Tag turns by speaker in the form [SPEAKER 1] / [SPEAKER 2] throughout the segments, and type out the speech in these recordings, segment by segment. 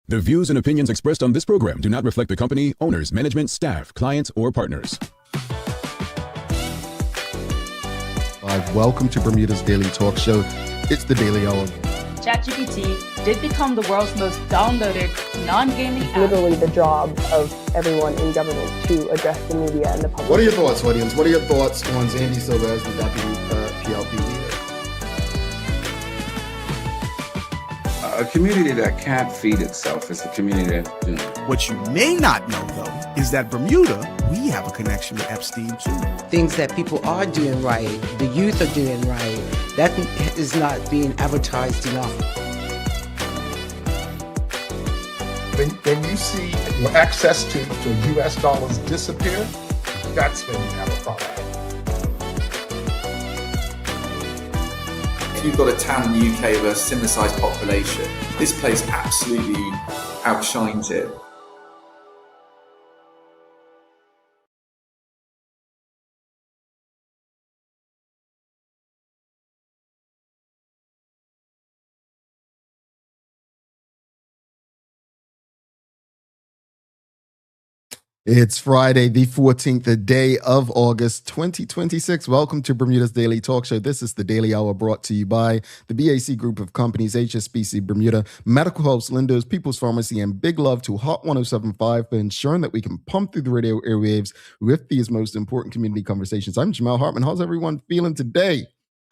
[SPEAKER 1] The views and opinions expressed on this program do not reflect the company, owners, management, staff, clients, or partners.
[SPEAKER 2] Welcome to Bermuda's Daily Talk Show. It's the Daily Hour.
[SPEAKER 3] ChatGPT did become the world's most downloaded non-gaming app.
[SPEAKER 4] Literally the job of everyone in government to address the media and the public.
[SPEAKER 2] What are your thoughts, audience? What are your thoughts on Zandy Silva as the deputy PLP leader?
[SPEAKER 5] A community that can't feed itself is a community that's doomed.
[SPEAKER 6] What you may not know, though, is that Bermuda, we have a connection with Epstein, too.
[SPEAKER 7] Things that people are doing right, the youth are doing right, that is not being advertised enough.
[SPEAKER 8] When you see your access to U.S. dollars disappear, that's when you have a problem.
[SPEAKER 9] You've got a town in the UK with a similar sized population. This place absolutely outshines it.
[SPEAKER 2] It's Friday, the 14th day of August, 2026. Welcome to Bermuda's Daily Talk Show. This is the Daily Hour brought to you by the BAC Group of Companies, HSBC Bermuda, Medical Helps, Lindos, People's Pharmacy, and big love to Hot 107.5 for ensuring that we can pump through the radio airwaves with these most important community conversations. I'm Jamal Hartman. How's everyone feeling today?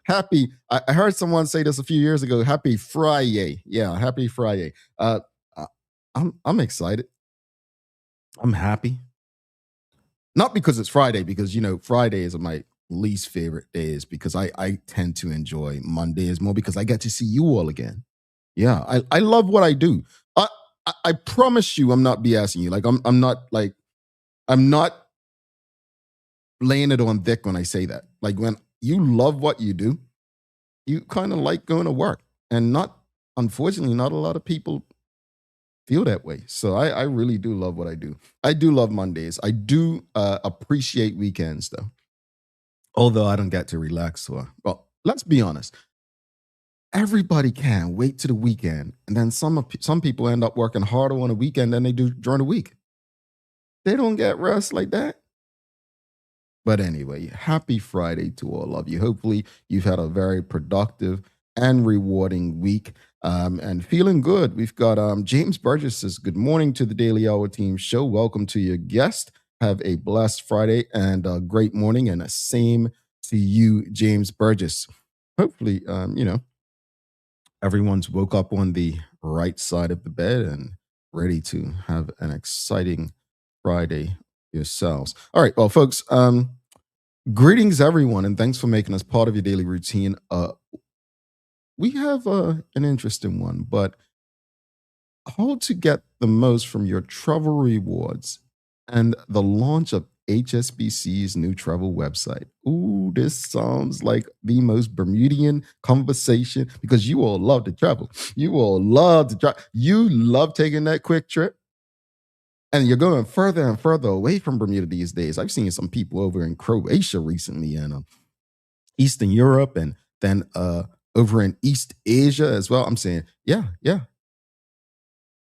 [SPEAKER 2] Happy, I heard someone say this a few years ago, happy Friday. Yeah, happy Friday. I'm excited. I'm happy. Not because it's Friday, because, Fridays are my least favorite days because I tend to enjoy Mondays more because I get to see you all again. Yeah, I love what I do. I promise you I'm not BSing you. Like, I'm not laying it on thick when I say that. Like, when you love what you do, you kind of like going to work. And unfortunately, not a lot of people feel that way. So I really do love what I do. I do love Mondays. I do appreciate weekends, though. Although I don't get to relax. Well, let's be honest. Everybody can wait to the weekend. And then some people end up working harder on a weekend than they do during the week. They don't get rest like that. But anyway, happy Friday to all of you. Hopefully you've had a very productive and rewarding week. And feeling good. We've got James Burgess says, good morning to the Daily Hour team show. Welcome to your guest. Have a blessed Friday and a great morning, and the same to you, James Burgess. Hopefully, everyone's woke up on the right side of the bed and ready to have an exciting Friday yourselves. All right, well, folks, greetings, everyone, and thanks for making us part of your daily routine. We have an interesting one, but how to get the most from your travel rewards and the launch of HSBC's new travel website. Ooh, this sounds like the most Bermudian conversation because you all love to travel. You all love to travel. You love taking that quick trip. And you're going further and further away from Bermuda these days. I've seen some people over in Croatia recently and Eastern Europe and then over in East Asia as well. I'm saying, yeah.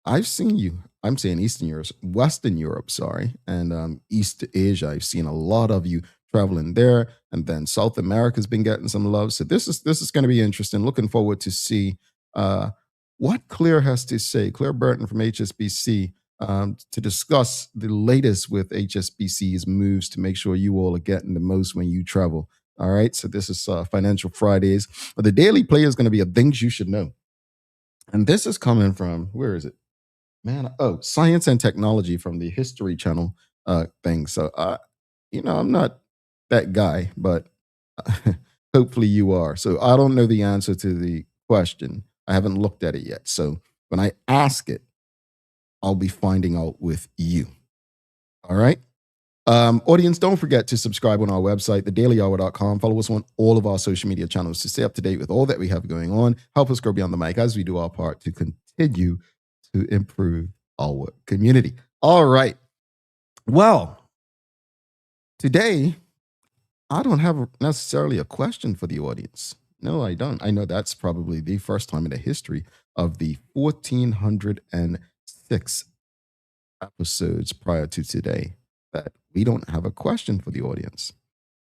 [SPEAKER 2] I've seen you. I'm saying Eastern Europe, Western Europe, sorry, and East Asia. I've seen a lot of you traveling there, and then South America's been getting some love. So this is going to be interesting. Looking forward to see what Claire has to say. Claire Burton from HSBC to discuss the latest with HSBC's moves to make sure you all are getting the most when you travel. All right, so this is Financial Fridays. But the daily play is going to be a things you should know. And this is coming from, where is it? Science and Technology from the History Channel thing. So, I'm not that guy, but hopefully you are. So I don't know the answer to the question. I haven't looked at it yet. So when I ask it, I'll be finding out with you. All right. Audience, don't forget to subscribe on our website, thedailyhour.com. Follow us on all of our social media channels to stay up to date with all that we have going on. Help us grow beyond the mic as we do our part to continue to improve our community. All right. Well, today, I don't have necessarily a question for the audience. No, I don't. I know that's probably the first time in the history of the 1460 6 episodes prior to today that we don't have a question for the audience.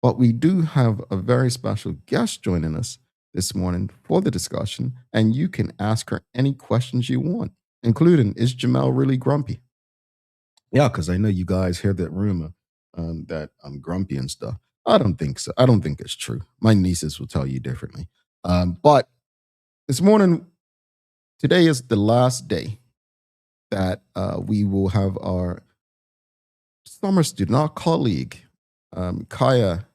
[SPEAKER 2] But we do have a very special guest joining us this morning for the discussion, and you can ask her any questions you want, including, is Jamel really grumpy? Yeah, because I know you guys hear that rumor that I'm grumpy and stuff. I don't think so. I don't think it's true. My nieces will tell you differently. But this morning, today is the last day that we will have our summer student, our colleague, Kaya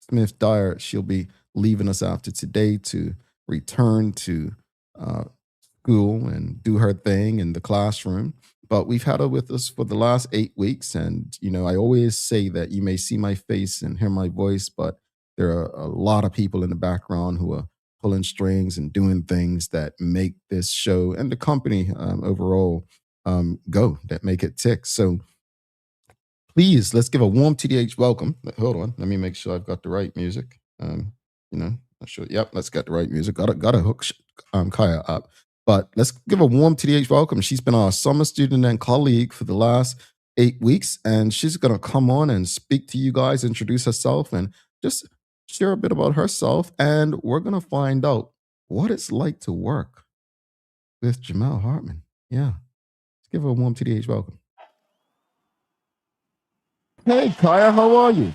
[SPEAKER 2] Smith Dyer. She'll be leaving us after today to return to uh, school and do her thing in the classroom. But we've had her with us for the last 8 weeks. And, I always say that you may see my face and hear my voice, but there are a lot of people in the background who are pulling strings and doing things that make this show and the company overall go, that make it tick. So please, let's give a warm TDH welcome. Hold on, let me make sure I've got the right music. Not sure. Yep, let's get the right music. Got to hook Kaya up. But let's give a warm TDH welcome. She's been our summer student and colleague for the last 8 weeks, and she's going to come on and speak to you guys, introduce herself, and just share a bit about herself. And we're going to find out what it's like to work with Jamel Hartman. Yeah. Let's give her a warm TDH welcome. Hey, Kaya, how are you?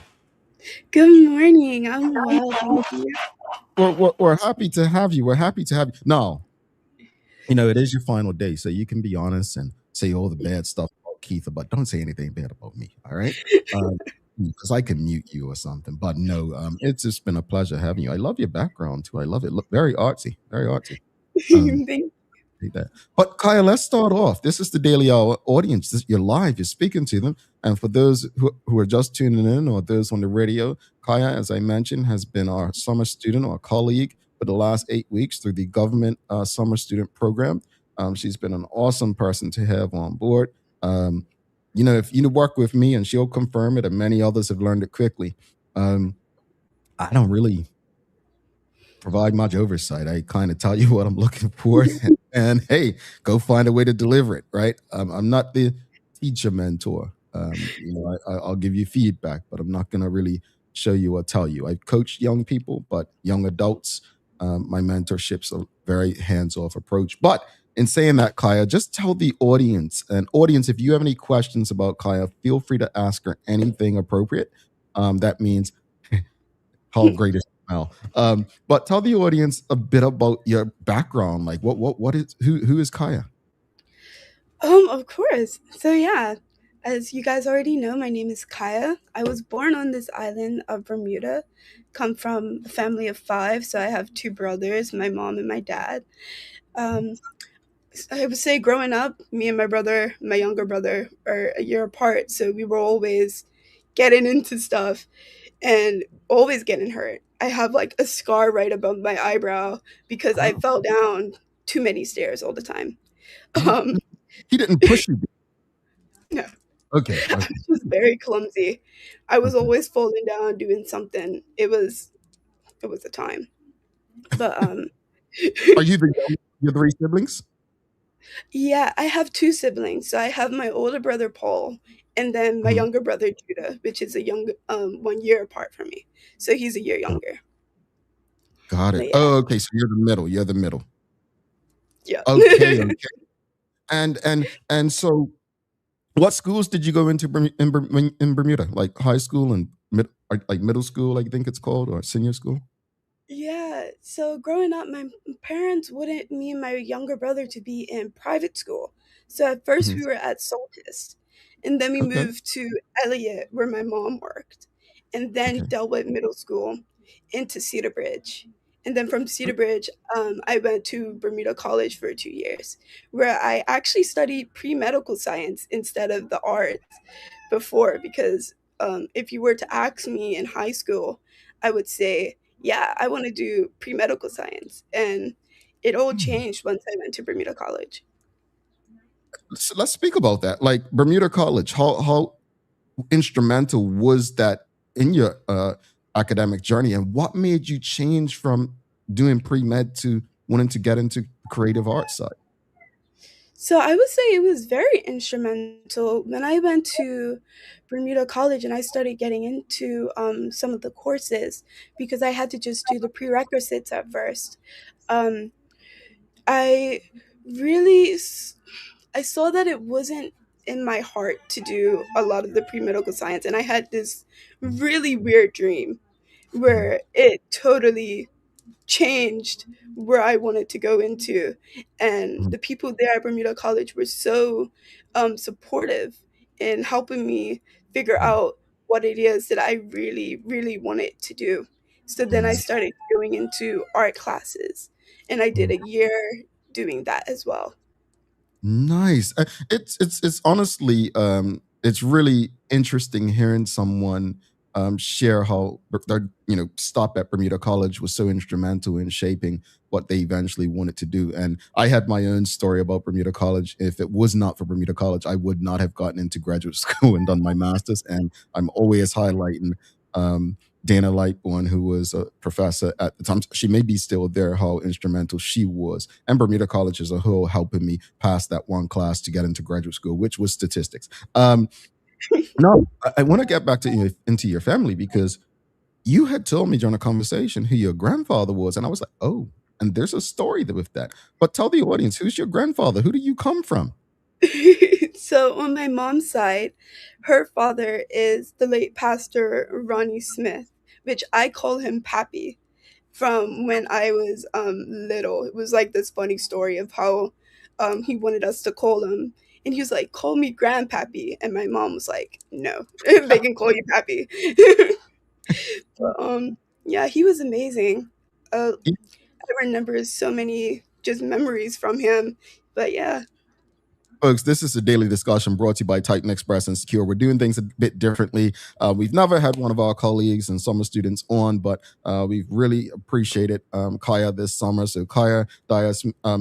[SPEAKER 10] Good morning. I'm well, thank you.
[SPEAKER 2] We're happy to have you. We're happy to have you. Now, it is your final day, so you can be honest and say all the bad stuff about Keith, but don't say anything bad about me, all right? Because I can mute you or something. But no, it's just been a pleasure having you. I love your background, too. I love it. Look, very artsy, very artsy.
[SPEAKER 10] Thank
[SPEAKER 2] That. But Kaya, let's start off. This is the Daily Hour audience. You're live. You're speaking to them. And for those who are just tuning in or those on the radio, Kaya, as I mentioned, has been our summer student or colleague for the last 8 weeks through the government summer student program. She's been an awesome person to have on board. If you work with me, and she'll confirm it, and many others have learned it quickly, I don't really provide much oversight. I kind of tell you what I'm looking for, and hey, go find a way to deliver it. Right? I'm not the teacher mentor. I'll give you feedback, but I'm not going to really show you or tell you. I've coached young people, but young adults, my mentorship's a very hands-off approach. But in saying that, Kaya, just tell the audience, if you have any questions about Kaya, feel free to ask her anything appropriate. That means how great is Mel. But tell the audience a bit about your background. Like what is who is Kaya?
[SPEAKER 10] Of course. So yeah, as you guys already know, my name is Kaya. I was born on this island of Bermuda. Come from a family of 5, so I have 2 brothers, my mom and my dad. I would say growing up, me and my younger brother, are a year apart, so we were always getting into stuff and always getting hurt. I have like a scar right above my eyebrow because I fell down too many stairs all the time. Um,
[SPEAKER 2] He didn't push you.
[SPEAKER 10] no,
[SPEAKER 2] Okay.
[SPEAKER 10] I was just very clumsy. I was always falling down doing something. It was a time. But
[SPEAKER 2] Are you your 3 siblings?
[SPEAKER 10] yeah, I have 2 siblings. So I have my older brother Paul, and then my
[SPEAKER 2] Mhm.
[SPEAKER 10] younger brother Judah, which is a young 1 year apart from me. So he's a year younger.
[SPEAKER 2] Got
[SPEAKER 10] But
[SPEAKER 2] it.
[SPEAKER 10] yeah,
[SPEAKER 2] Oh, okay. So you're the middle. You're the middle.
[SPEAKER 10] yeah.
[SPEAKER 2] Okay. Okay. And so, what schools did you go into in Bermuda? Like high school and like middle school, I think it's called, or senior school?
[SPEAKER 10] Yeah, so growing up, my parents wanted me and my younger brother to be in private school. So at first
[SPEAKER 2] Mhm.
[SPEAKER 10] we were at Saltis, and then we
[SPEAKER 2] Okay.
[SPEAKER 10] moved to Elliott, where my mom worked, and then
[SPEAKER 2] Okay.
[SPEAKER 10] Delwood Middle School into Cedar Bridge. And then from Cedar Bridge, I went to Bermuda College for 2 years, where I actually studied pre-medical science instead of the arts before, because if you were to ask me in high school, I would say, yeah, I want to do pre-medical science. And it all
[SPEAKER 2] Hmm.
[SPEAKER 10] changed once I went to Bermuda College.
[SPEAKER 2] So let's speak about that. Like Bermuda College, how instrumental was that in your academic journey, and what made you change from doing pre med to wanting to get into creative arts side?
[SPEAKER 10] So I would say it was very instrumental when I went to Bermuda College and I started getting into some of the courses because I had to just do the prerequisites at first. Um, I really I saw that it wasn't in my heart to do a lot of the pre-medical science, and I had this really weird dream where it totally changed where I wanted to go into. And the people there at Bermuda College were so supportive in helping me figure out what it is that I really, really wanted to do. So then I started going into art classes, and I did a year doing that as well.
[SPEAKER 2] Nice. It's honestly it's really interesting hearing someone share how their stop at Bermuda College was so instrumental in shaping what they eventually wanted to do. And I had my own story about Bermuda College. If it was not for Bermuda College, I would not have gotten into graduate school and done my master's. And I'm always highlighting Dana Lightbourne, who was a professor at the time. She may be still there, how instrumental she was. And Bermuda College as a whole helping me pass that one class to get into graduate school, which was statistics. No, I want to get back to into your family because you had told me during a conversation who your grandfather was. And I was like, oh, and there's a story with that. But tell the audience, who's your grandfather? Who do you come from?
[SPEAKER 10] So on my mom's side, her father is the late pastor Ronnie Smith, which I call him Pappy from when I was little. It was like this funny story of how he wanted us to call him. And he was like, call me Grandpappy. And my mom was like, no, they can call you Pappy. But yeah, he was amazing. I remember so many just memories from him. But yeah.
[SPEAKER 2] Folks, this is a daily discussion brought to you by Titan Express and Secure. We're doing things a bit differently. We've never had one of our colleagues and summer students on, but we've really appreciated Kaya this summer. So Kaya Dyer,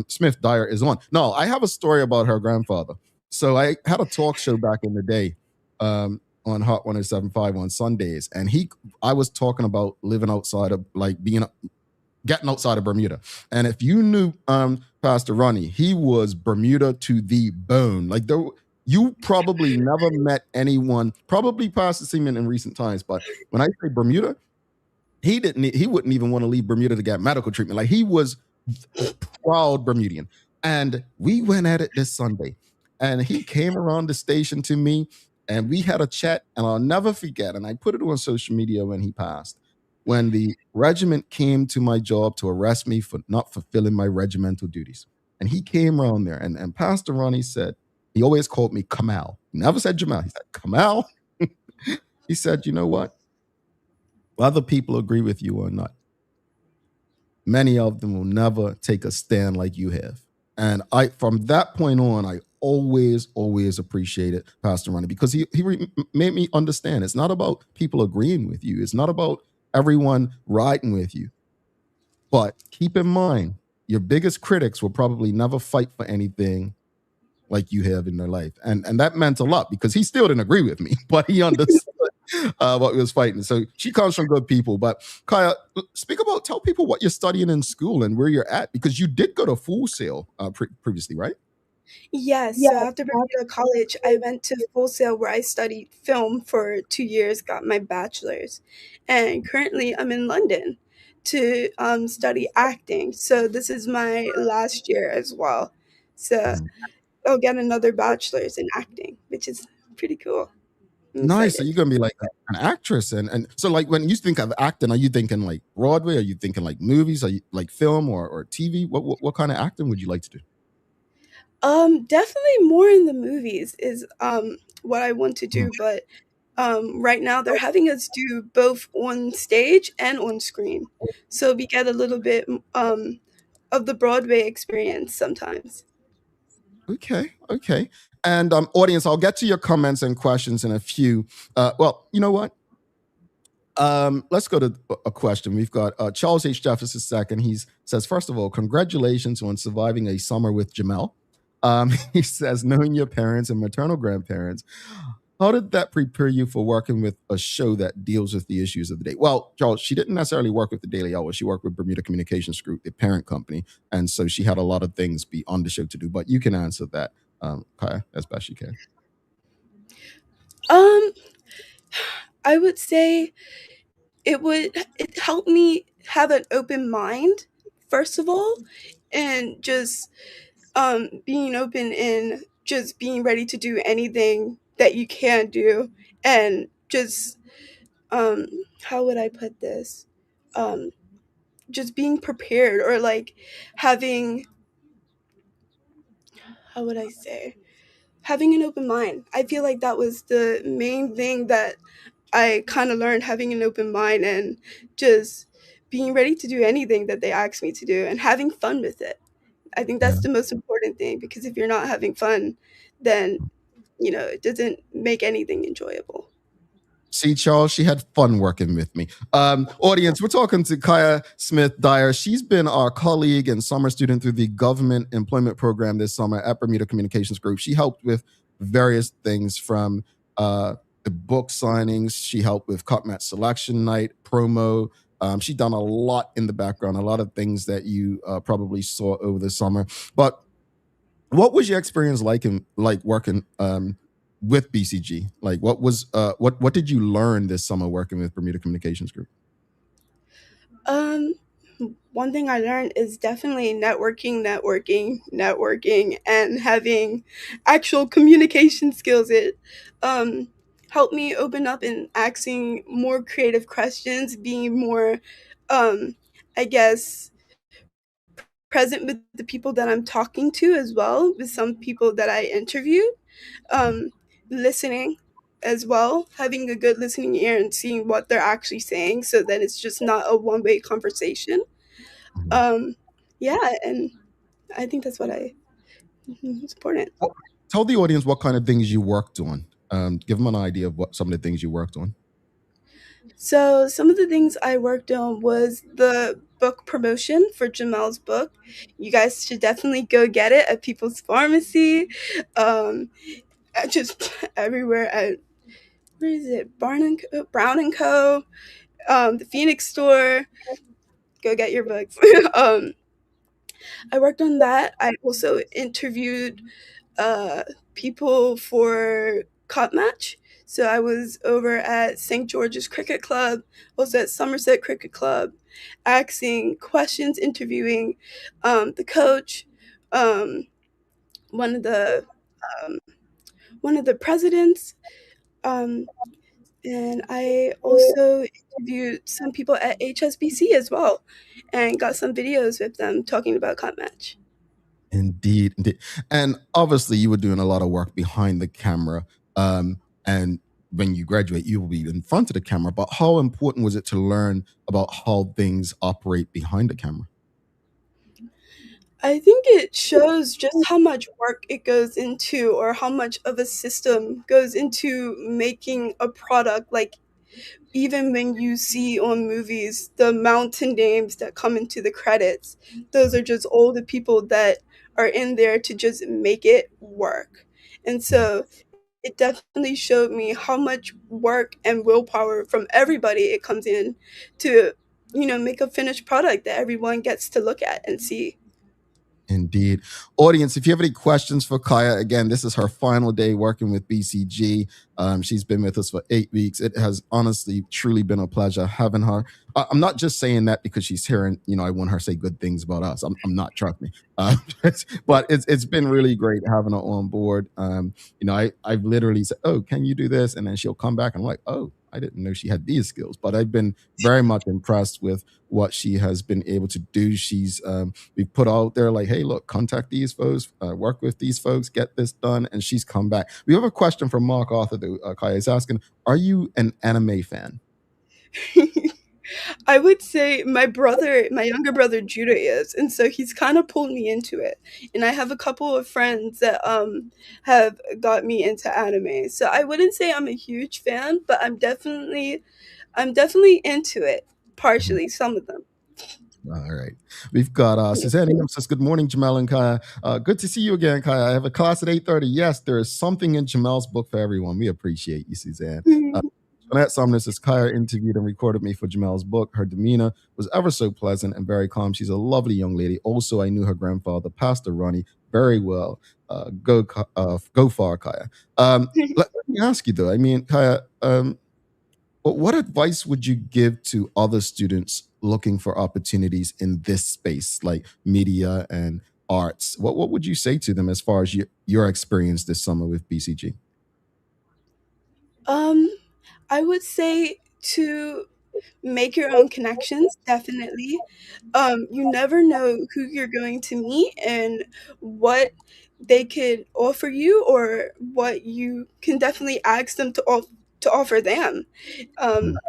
[SPEAKER 2] Smith Dyer is on. No, I have a story about her grandfather. So I had a talk show back in the day on Hot 107.5 on Sundays, and I was talking about living outside of getting outside of Bermuda. And if you knew Pastor Ronnie, he was Bermuda to the bone. Like you probably never met anyone, probably Pastor Seaman in recent times, but when I say Bermuda, he wouldn't even want to leave Bermuda to get medical treatment. Like he was proud Bermudian. And we went at it this Sunday. And he came around the station to me and we had a chat, and I'll never forget. And I put it on social media when he passed. When the regiment came to my job to arrest me for not fulfilling my regimental duties. And he came around there, and Pastor Ronnie said, he always called me Kamal. He never said Jamal. He said, Kamal. He said, you know what? Whether people agree with you or not, many of them will never take a stand like you have. And from that point on, I always appreciated Pastor Ronnie because he made me understand it's not about people agreeing with you. It's not about everyone riding with you. But keep in mind, your biggest critics will probably never fight for anything like you have in their life. And that meant a lot because he still didn't agree with me, but he understood what he was fighting. So she comes from good people. But Kaya, tell people what you're studying in school and where you're at, because you did go to Full Sail previously, right?
[SPEAKER 10] Yes, so after Bermuda College, I went to Full Sail where I studied film for 2 years, got my bachelor's. And currently I'm in London to study acting. So this is my last year as well. So I'll get another bachelor's in acting, which is pretty cool. I'm
[SPEAKER 2] Nice. So
[SPEAKER 10] excited.
[SPEAKER 2] you're gonna be like an actress, and so like when you think of acting, are you thinking like Broadway? Are you thinking like movies? Are you like film or TV? What kind of acting would you like to do?
[SPEAKER 10] Definitely more in the movies is what I want to do, but right now they're having us do both on stage and on screen. So we get a little bit of the Broadway experience sometimes.
[SPEAKER 2] Okay. And audience, I'll get to your comments and questions in a few. Well, you know what? Let's go to a question. We've got Charles H. Jefferson II. He says, first of all, congratulations on surviving a summer with Jamel. He says, knowing your parents and maternal grandparents, How did that prepare you for working with a show that deals with the issues of the day? Well, Charles, she didn't necessarily work with the Daily Hour. She worked with Bermuda Communications Group, the parent company, and so she had a lot of things beyond the show to do. But you can answer that, Kaya, as best you can.
[SPEAKER 10] I would say it helped me have an open mind, first of all, and just being open and just being ready to do anything that you can do, and just how would I put this? Um, just being prepared, or like having, how would I say, having an open mind. I feel like that was the main thing that I kind of learned, having an open mind and just being ready to do anything that they ask me to do and having fun with it. I think
[SPEAKER 2] Yeah.
[SPEAKER 10] that's the most important thing, because if you're not having fun, then it doesn't make anything enjoyable.
[SPEAKER 2] See, Charles, she had fun working with me. Audience, we're talking to Kaya Smith Dyer. She's been our colleague and summer student through the government employment program this summer at Bermuda Communications Group. She helped with various things from the book signings. She helped with Cutmat Selection Night, promo. She's done a lot in the background, a lot of things that you probably saw over the summer. But what was your experience like working with BCG? Like, what did you learn this summer working with Bermuda Communications Group?
[SPEAKER 10] One thing I learned is definitely networking, and having actual communication skills. It helped me open up and asking more creative questions, being more, I guess, present with the people that I'm talking to as well, with some people that I interviewed, listening as well, having a good listening ear and seeing what they're actually saying, so that it's just not a one-way conversation. Yeah, and I think that's it's important.
[SPEAKER 2] Tell the audience what kind of things you worked on. Give them an idea of what some of the things you worked on.
[SPEAKER 10] So some of the things I worked on was the book promotion for Jamel's book. You guys should definitely go get it at People's Pharmacy, just everywhere at, where is it? Brown and Co. The Phoenix store. Go get your books. I worked on that. I also interviewed people for Cup Match. So I was over at St. George's Cricket Club, also at Somerset Cricket Club, asking questions, interviewing the coach, one of the presidents, and I also interviewed some people at HSBC as well, and got some videos with them talking about Cup Match.
[SPEAKER 2] Indeed, indeed. And obviously, you were doing a lot of work behind the camera. And when you graduate, you will be in front of the camera. But how important was it to learn about how things operate behind the camera?
[SPEAKER 10] I think it shows just how much work it goes into, or how much of a system goes into making a product. Like, even when you see on movies the mountain names that come into the credits, those are just all the people that are in there to just make it work. And so it definitely showed me how much work and willpower from everybody it comes in to, make a finished product that everyone gets to look at and see.
[SPEAKER 2] Indeed. Audience, if you have any questions for Kaya, again, this is her final day working with BCG. She's been with us for 8 weeks. It has honestly, truly been a pleasure having her. I'm not just saying that because she's here and, I want her to say good things about us. I'm not, trust me. But it's been really great having her on board. I've literally said, oh, can you do this? And then she'll come back and I'm like, oh, I didn't know she had these skills, but I've been very much impressed with what she has been able to do. She's we've put out there like, hey, look, contact these folks, work with these folks, get this done, and she's come back. We have a question from Mark Arthur, though. Kaya is asking, are you an anime fan?
[SPEAKER 10] I would say my younger brother Judah is, and so he's kind of pulled me into it. And I have a couple of friends that have got me into anime. So I wouldn't say I'm a huge fan, but I'm definitely into it, partially, some of them.
[SPEAKER 2] All right. We've got Suzanne Ingham says, good morning, Jamel and Kaya. Good to see you again, Kaya. I have a class at 8:30. Yes, there is something in Jamel's book for everyone. We appreciate you, Suzanne. Jeanette Sumner says, Kaya interviewed and recorded me for Jamel's book. Her demeanor was ever so pleasant and very calm. She's a lovely young lady. Also, I knew her grandfather, Pastor Ronnie, very well. Go far, Kaya. Let me ask you, though. I mean, Kaya, but what advice would you give to other students looking for opportunities in this space, like media and arts? What would you say to them as far as your experience this summer with BCG?
[SPEAKER 10] I would say to make your own connections, definitely. You never know who you're going to meet and what they could offer you, or what you can definitely ask them to offer them.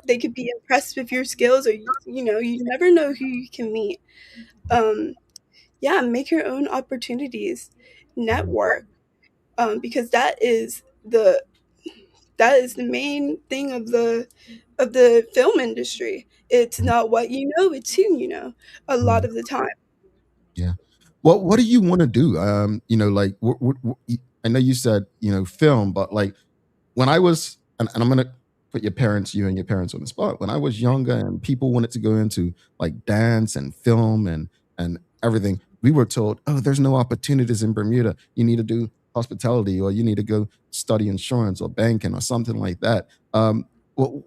[SPEAKER 10] They could be impressed with your skills, or you never know who you can meet. Um, yeah, make your own opportunities, network, because that is the main thing of the film industry. It's not what you know, it's who you know a lot of the time.
[SPEAKER 2] Yeah. What do you want to do? Like I know you said film, but like when I was, and I'm gonna put you and your parents on the spot. When I was younger and people wanted to go into like dance and film and everything, we were told, oh, there's no opportunities in Bermuda. You need to do hospitality, or you need to go study insurance or banking or something like that. What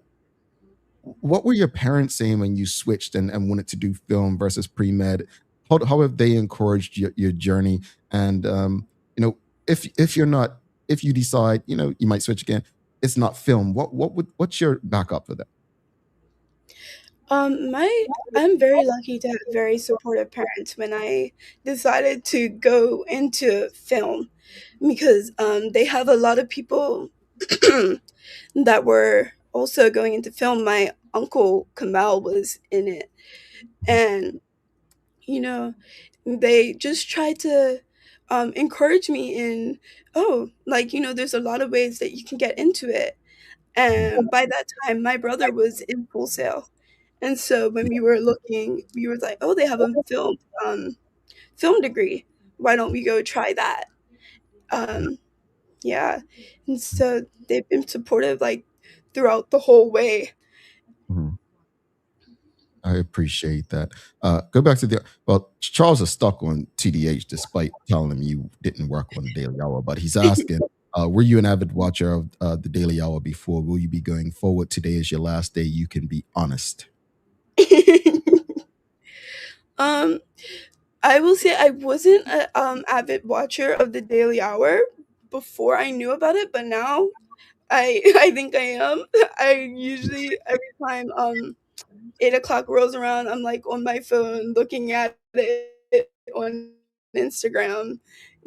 [SPEAKER 2] what were your parents saying when you switched and wanted to do film versus pre-med? How have they encouraged your journey? And if you're not, if you decide, you might switch again, it's not film. What's your backup for that?
[SPEAKER 10] I'm very lucky to have very supportive parents when I decided to go into film, because they have a lot of people that were also going into film. My uncle Kamal was in it, and you know they just tried to encourage me in, oh, like, there's a lot of ways that you can get into it. And by that time my brother was in Full Sail, and so when we were looking, we were like, oh, they have a film degree, why don't we go try that? um yeah, and so they've been supportive, like, throughout the whole way.
[SPEAKER 2] Mhm. I appreciate that. Go back to Charles is stuck on TDH despite telling him you didn't work on the Daily Hour, but he's asking, were you an avid watcher of the Daily Hour before? Will you be going forward? Today is your last day. You can be honest.
[SPEAKER 10] um I will say I wasn't a avid watcher of the Daily Hour before I knew about it, but now I think I am. I usually, every time 8 o'clock rolls around, I'm like on my phone looking at it on Instagram,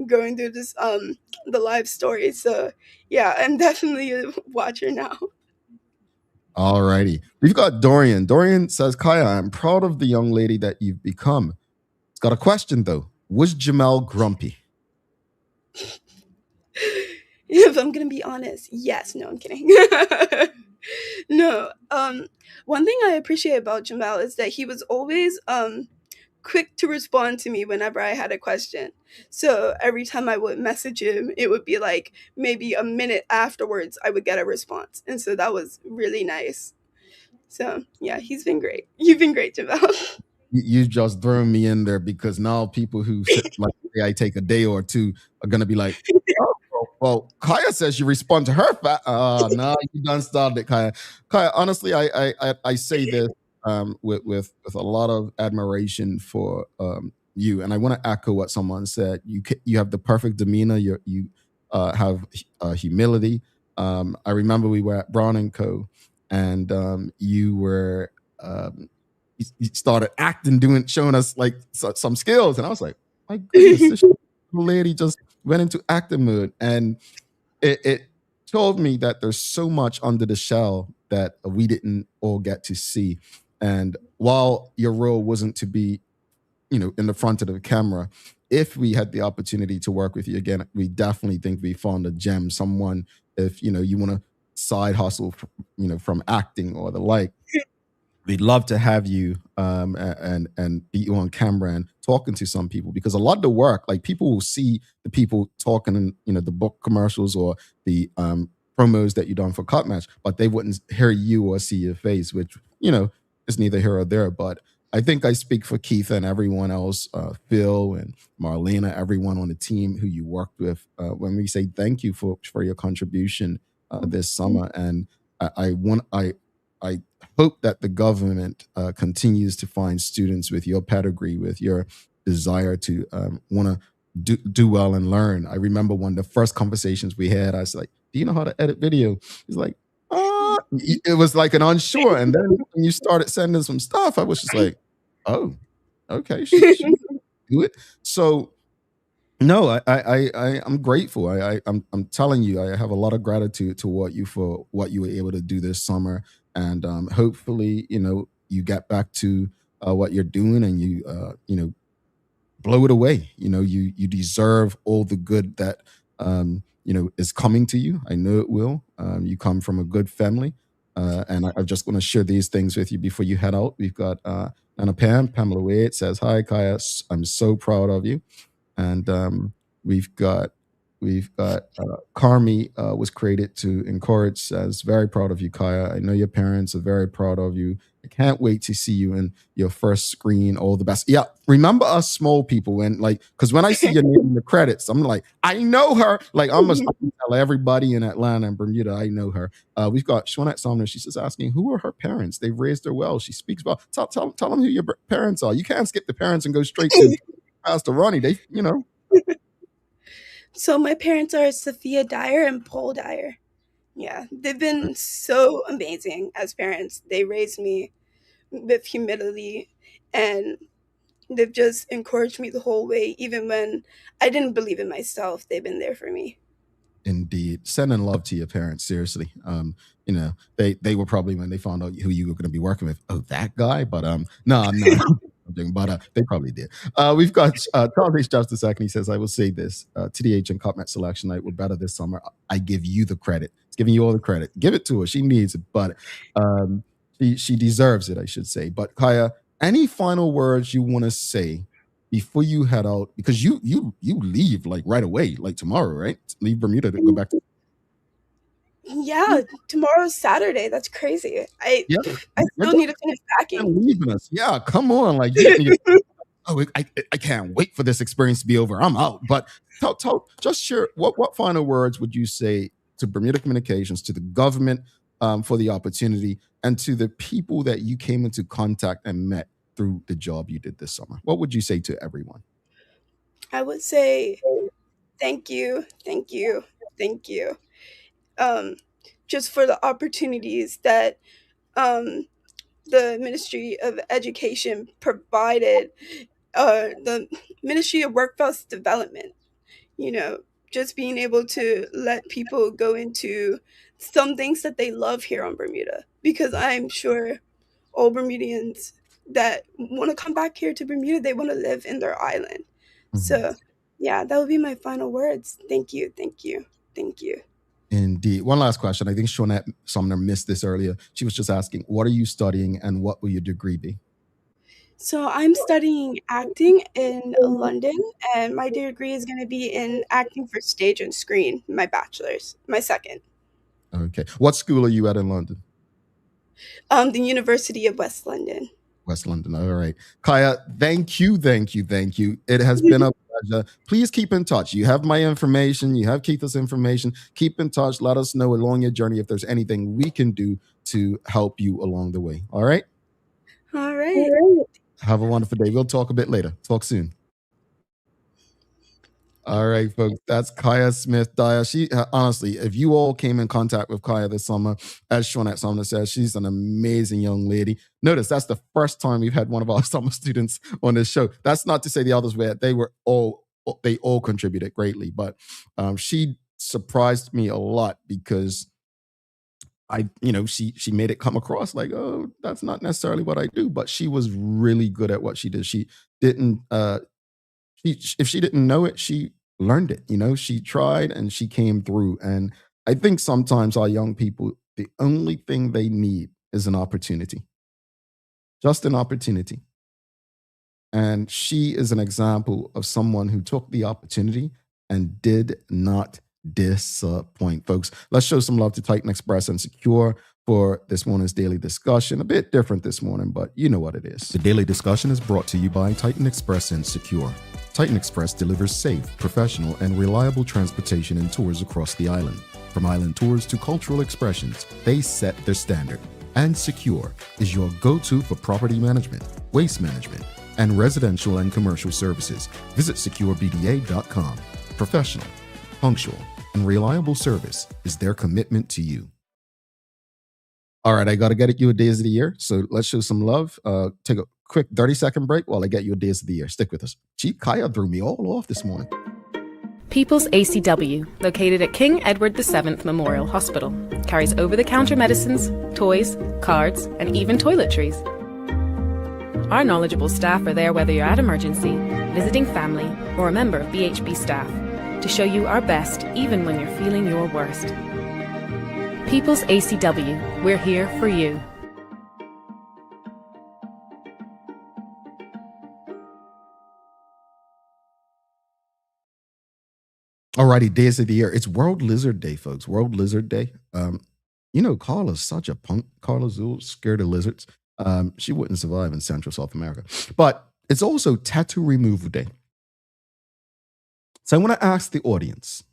[SPEAKER 10] going through this the live story. So yeah, I'm definitely a watcher now.
[SPEAKER 2] All righty. We've got Dorian. Dorian says, Kaya, I'm proud of the young lady that you've become. It's got a question though. Was Jamel grumpy?
[SPEAKER 10] If I'm gonna be honest, yes. No, I'm kidding. No. One thing I appreciate about Jamal is that he was always quick to respond to me whenever I had a question. So every time I would message him, it would be like maybe a minute afterwards I would get a response. And so that was really nice. So yeah, he's been great. You've been great, Jamal.
[SPEAKER 2] You just thrown me in there because now people who like say I take a day or two are gonna be like, oh, well, Kaya says you respond to her. No, you done started it, Kaya. Kaya, honestly, I say this with a lot of admiration for you, and I want to echo what someone said. You have the perfect demeanor. You have humility. I remember we were at Brown and Co, and you were. He started acting, showing us like some skills, and I was like, my goodness, this lady just went into acting mode, and it told me that there's so much under the shell that we didn't all get to see. And while your role wasn't to be, in the front of the camera, if we had the opportunity to work with you again, we definitely think we found a gem, someone. If you want to side hustle, from acting or the like, we'd love to have you and be you on camera and talking to some people, because a lot of the work, like people will see the people talking in the book commercials or the promos that you done for Cut Match, but they wouldn't hear you or see your face, which is neither here or there. But I think I speak for Keith and everyone else, Phil and Marlena, everyone on the team who you worked with, when we say thank you for your contribution this summer. And I hope that the government continues to find students with your pedigree, with your desire to want to do well and learn. I remember one of the first conversations we had, I was like, do you know how to edit video? He's like, it was like an unsure. And then when you started sending some stuff, I was just like, oh, okay, she do it. So no, I'm grateful. I'm telling you, I have a lot of gratitude toward you for what you were able to do this summer, and hopefully, you get back to what you're doing, and you blow it away. You deserve all the good that is coming to you. I know it will. You come from a good family, and I just want to share these things with you before you head out. We've got Anna Pamela Wade says, "Hi, Kaya. I'm so proud of you." And we've got Carmi was created to encourage, says, very proud of you, Kaya. I know your parents are very proud of you. I can't wait to see you in your first screen. All the best. Yeah, remember us small people because when I see your name in the credits, I'm like, I know her. Like I'm gonna tell everybody in Atlanta and Bermuda, I know her. We've got Shawnette Sumner. She's just asking, who are her parents? They've raised her well. She speaks well. Tell them who your parents are. You can't skip the parents and go straight to Pastor Ronnie.
[SPEAKER 10] So my parents are Sophia Dyer and Paul Dyer. Yeah, they've been so amazing as parents. They raised me with humility, and they've just encouraged me the whole way, even when I didn't believe in myself. They've been there for me.
[SPEAKER 2] Indeed. Sending love to your parents, seriously. They were probably, when they found out who you were going to be working with, oh, that guy? But no. But they probably did. We've got Charles H. Justice II. He says, I will say this, TDH and Cupmat selection night were better this summer. I give you the credit. It's giving you all the credit. Give it to her. She needs it, but she deserves it, I should say. But Kaya, any final words you want to say before you head out? Because you leave like right away, like tomorrow, right? Leave Bermuda to go back to.
[SPEAKER 10] Yeah, tomorrow's Saturday. That's crazy. I still need to finish packing.
[SPEAKER 2] Leaving us. Yeah, come on. Like, I can't wait for this experience to be over. I'm out. But just share what final words would you say to Bermuda Communications, to the government for the opportunity, and to the people that you came into contact and met through the job you did this summer? What would you say to everyone?
[SPEAKER 10] I would say thank you, thank you, thank you. Just for the opportunities that the Ministry of Education provided, the Ministry of Workforce Development, just being able to let people go into some things that they love here on Bermuda, because I'm sure all Bermudians that want to come back here to Bermuda, they want to live in their island. Mm-hmm. So yeah, that would be my final words. Thank you, thank you, thank you.
[SPEAKER 2] Indeed. One last question. I think Shawnette Sumner missed this earlier. She was just asking, what are you studying and what will your degree be?
[SPEAKER 10] So I'm studying acting in London, and my degree is going to be in acting for stage and screen, my bachelor's, my second.
[SPEAKER 2] Okay. What school are you at in London?
[SPEAKER 10] The University of West London.
[SPEAKER 2] West London. All right. Kaya, thank you. It has been a pleasure. Please keep in touch. You have my information. You have Keith's information. Keep in touch. Let us know along your journey if there's anything we can do to help you along the way. All right?
[SPEAKER 10] All right.
[SPEAKER 2] Have a wonderful day. We'll talk a bit later. Talk soon. All right, folks. That's Kaya Smith Dyer. She honestly, if you all came in contact with Kaya this summer, as Shawnette Sumner says, she's an amazing young lady. Notice that's the first time we've had one of our summer students on this show. That's not to say the others were. They all contributed greatly, but she surprised me a lot because she made it come across like, oh, that's not necessarily what I do, but she was really good at what she did. She didn't. If she didn't know it, she learned it. She tried and she came through. And I think sometimes our young people, the only thing they need is an opportunity. just an opportunity. And she is an example of someone who took the opportunity and did not disappoint. Folks, let's show some love to Titan Express and Secure for this morning's daily discussion. A bit different this morning, but you know what it is. The daily discussion is brought to you by Titan Express and Secure. Titan Express delivers safe, professional, and reliable transportation and tours across the island. From island tours to cultural expressions, they set their standard. And Secure is your go-to for property management, waste management, and residential and commercial services. Visit securebda.com. Professional, punctual, and reliable service is their commitment to you. All right, I got to get you a days of the year. So let's show some love. Take a quick 30-second break while I get you a days of the year. Stick with us. Gee, Kaya threw me all off this morning.
[SPEAKER 11] People's ACW, located at King Edward VII Memorial Hospital, carries over-the-counter medicines, toys, cards, and even toiletries. Our knowledgeable staff are there whether you're at emergency, visiting family, or a member of BHB staff, to show you our best even when you're feeling your worst. People's ACW, we're here for you.
[SPEAKER 2] Alrighty, days of the year. It's World Lizard Day, folks. World Lizard Day. You know, Carla's such a punk. Carla Zul, scared of lizards. She wouldn't survive in Central South America. But it's also Tattoo Removal Day. So I want to ask the audience,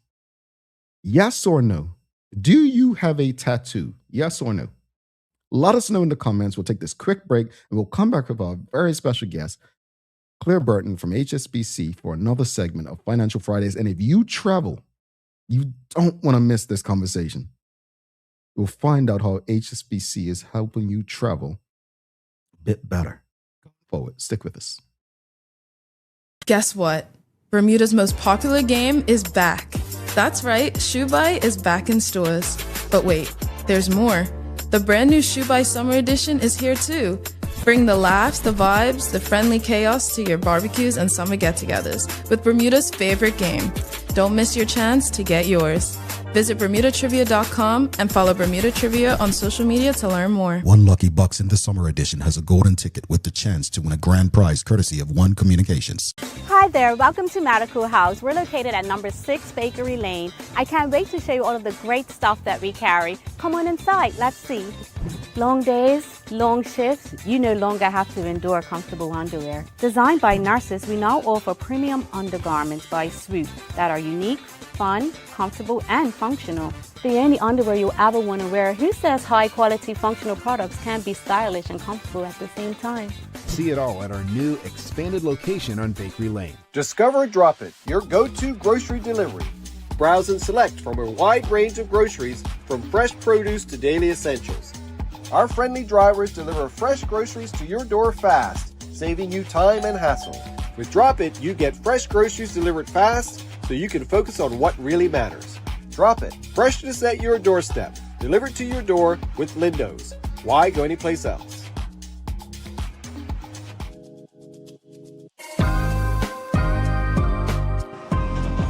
[SPEAKER 2] yes or no? Do you have a tattoo? Yes or no? Let us know in the comments. We'll take this quick break and we'll come back with our very special guest, Claire Burton from HSBC, for another segment of Financial Fridays. And if you travel, you don't want to miss this conversation. We'll find out how HSBC is helping you travel a bit better. Go forward. Stick with us.
[SPEAKER 12] Guess what? Bermuda's most popular game is back. That's right, ShoeBuy is back in stores. But wait, there's more. The brand new ShoeBuy Summer Edition is here too. Bring the laughs, the vibes, the friendly chaos to your barbecues and summer get-togethers with Bermuda's favorite game. Don't miss your chance to get yours. Visit BermudaTrivia.com and follow Bermuda Trivia on social media to learn more.
[SPEAKER 13] One lucky bucks in the summer edition has a golden ticket with the chance to win a grand prize courtesy of One Communications.
[SPEAKER 14] Hi there, welcome to Medical House. We're located at number 6 Bakery Lane. I can't wait to show you all of the great stuff that we carry. Come on inside, let's see. Long days, long shifts, you no longer have to endure comfortable underwear. Designed by nurses, we now offer premium undergarments by Swoop that are unique, fun, comfortable, and functional. The only underwear you'll ever want to wear. Who says high-quality functional products can't be stylish and comfortable at the same time?
[SPEAKER 15] See it all at our new expanded location on Bakery Lane.
[SPEAKER 16] Discover Drop It, your go-to grocery delivery. Browse and select from a wide range of groceries, from fresh produce to daily essentials. Our friendly drivers deliver fresh groceries to your door fast, saving you time and hassle. With Drop It, you get fresh groceries delivered fast, so you can focus on what really matters. Drop It. Freshness at your doorstep. Delivered to your door with Lindo's. Why go anyplace else?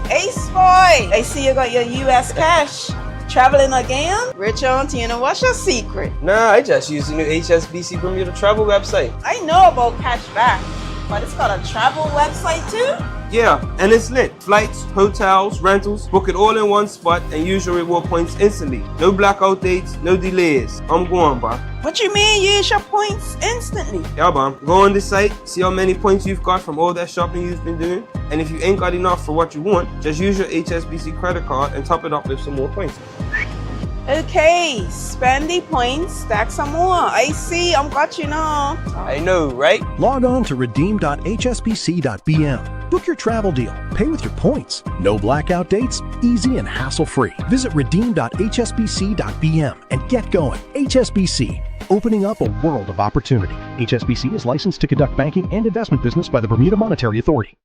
[SPEAKER 17] Ace boy, I see you got your US cash. Traveling again? Rich auntie, you know what's your secret?
[SPEAKER 18] Nah, I just use the new HSBC Bermuda travel website.
[SPEAKER 17] I know about cash back, but it's got a travel website too?
[SPEAKER 18] Yeah, and it's lit. Flights, hotels, rentals, book it all in one spot and use your reward points instantly. No blackout dates, no delays. I'm going, bro.
[SPEAKER 17] What you mean use your points instantly?
[SPEAKER 18] Yeah, bro. Go on the site, see how many points you've got from all that shopping you've been doing. And if you ain't got enough for what you want, just use your HSBC credit card and top it up with some more points.
[SPEAKER 17] Okay, spend the points, stack some more. I see, I'm got you now.
[SPEAKER 18] I know, right?
[SPEAKER 19] Log on to redeem.hsbc.bm. Book your travel deal. Pay with your points. No blackout dates. Easy and hassle-free. Visit redeem.hsbc.bm and get going. HSBC, opening up a world of opportunity. HSBC is licensed to conduct banking and investment business by the Bermuda Monetary Authority.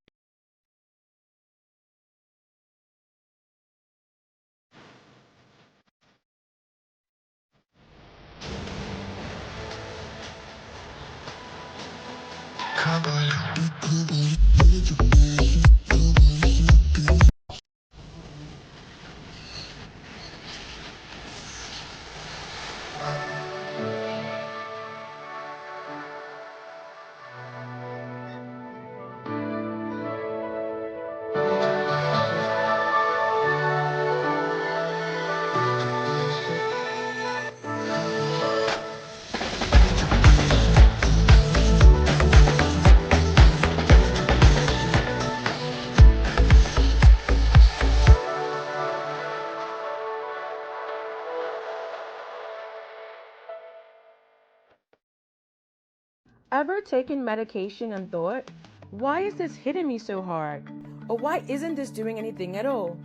[SPEAKER 11] Ever taken medication and thought, why is this hitting me so hard? Or why isn't this doing anything at all?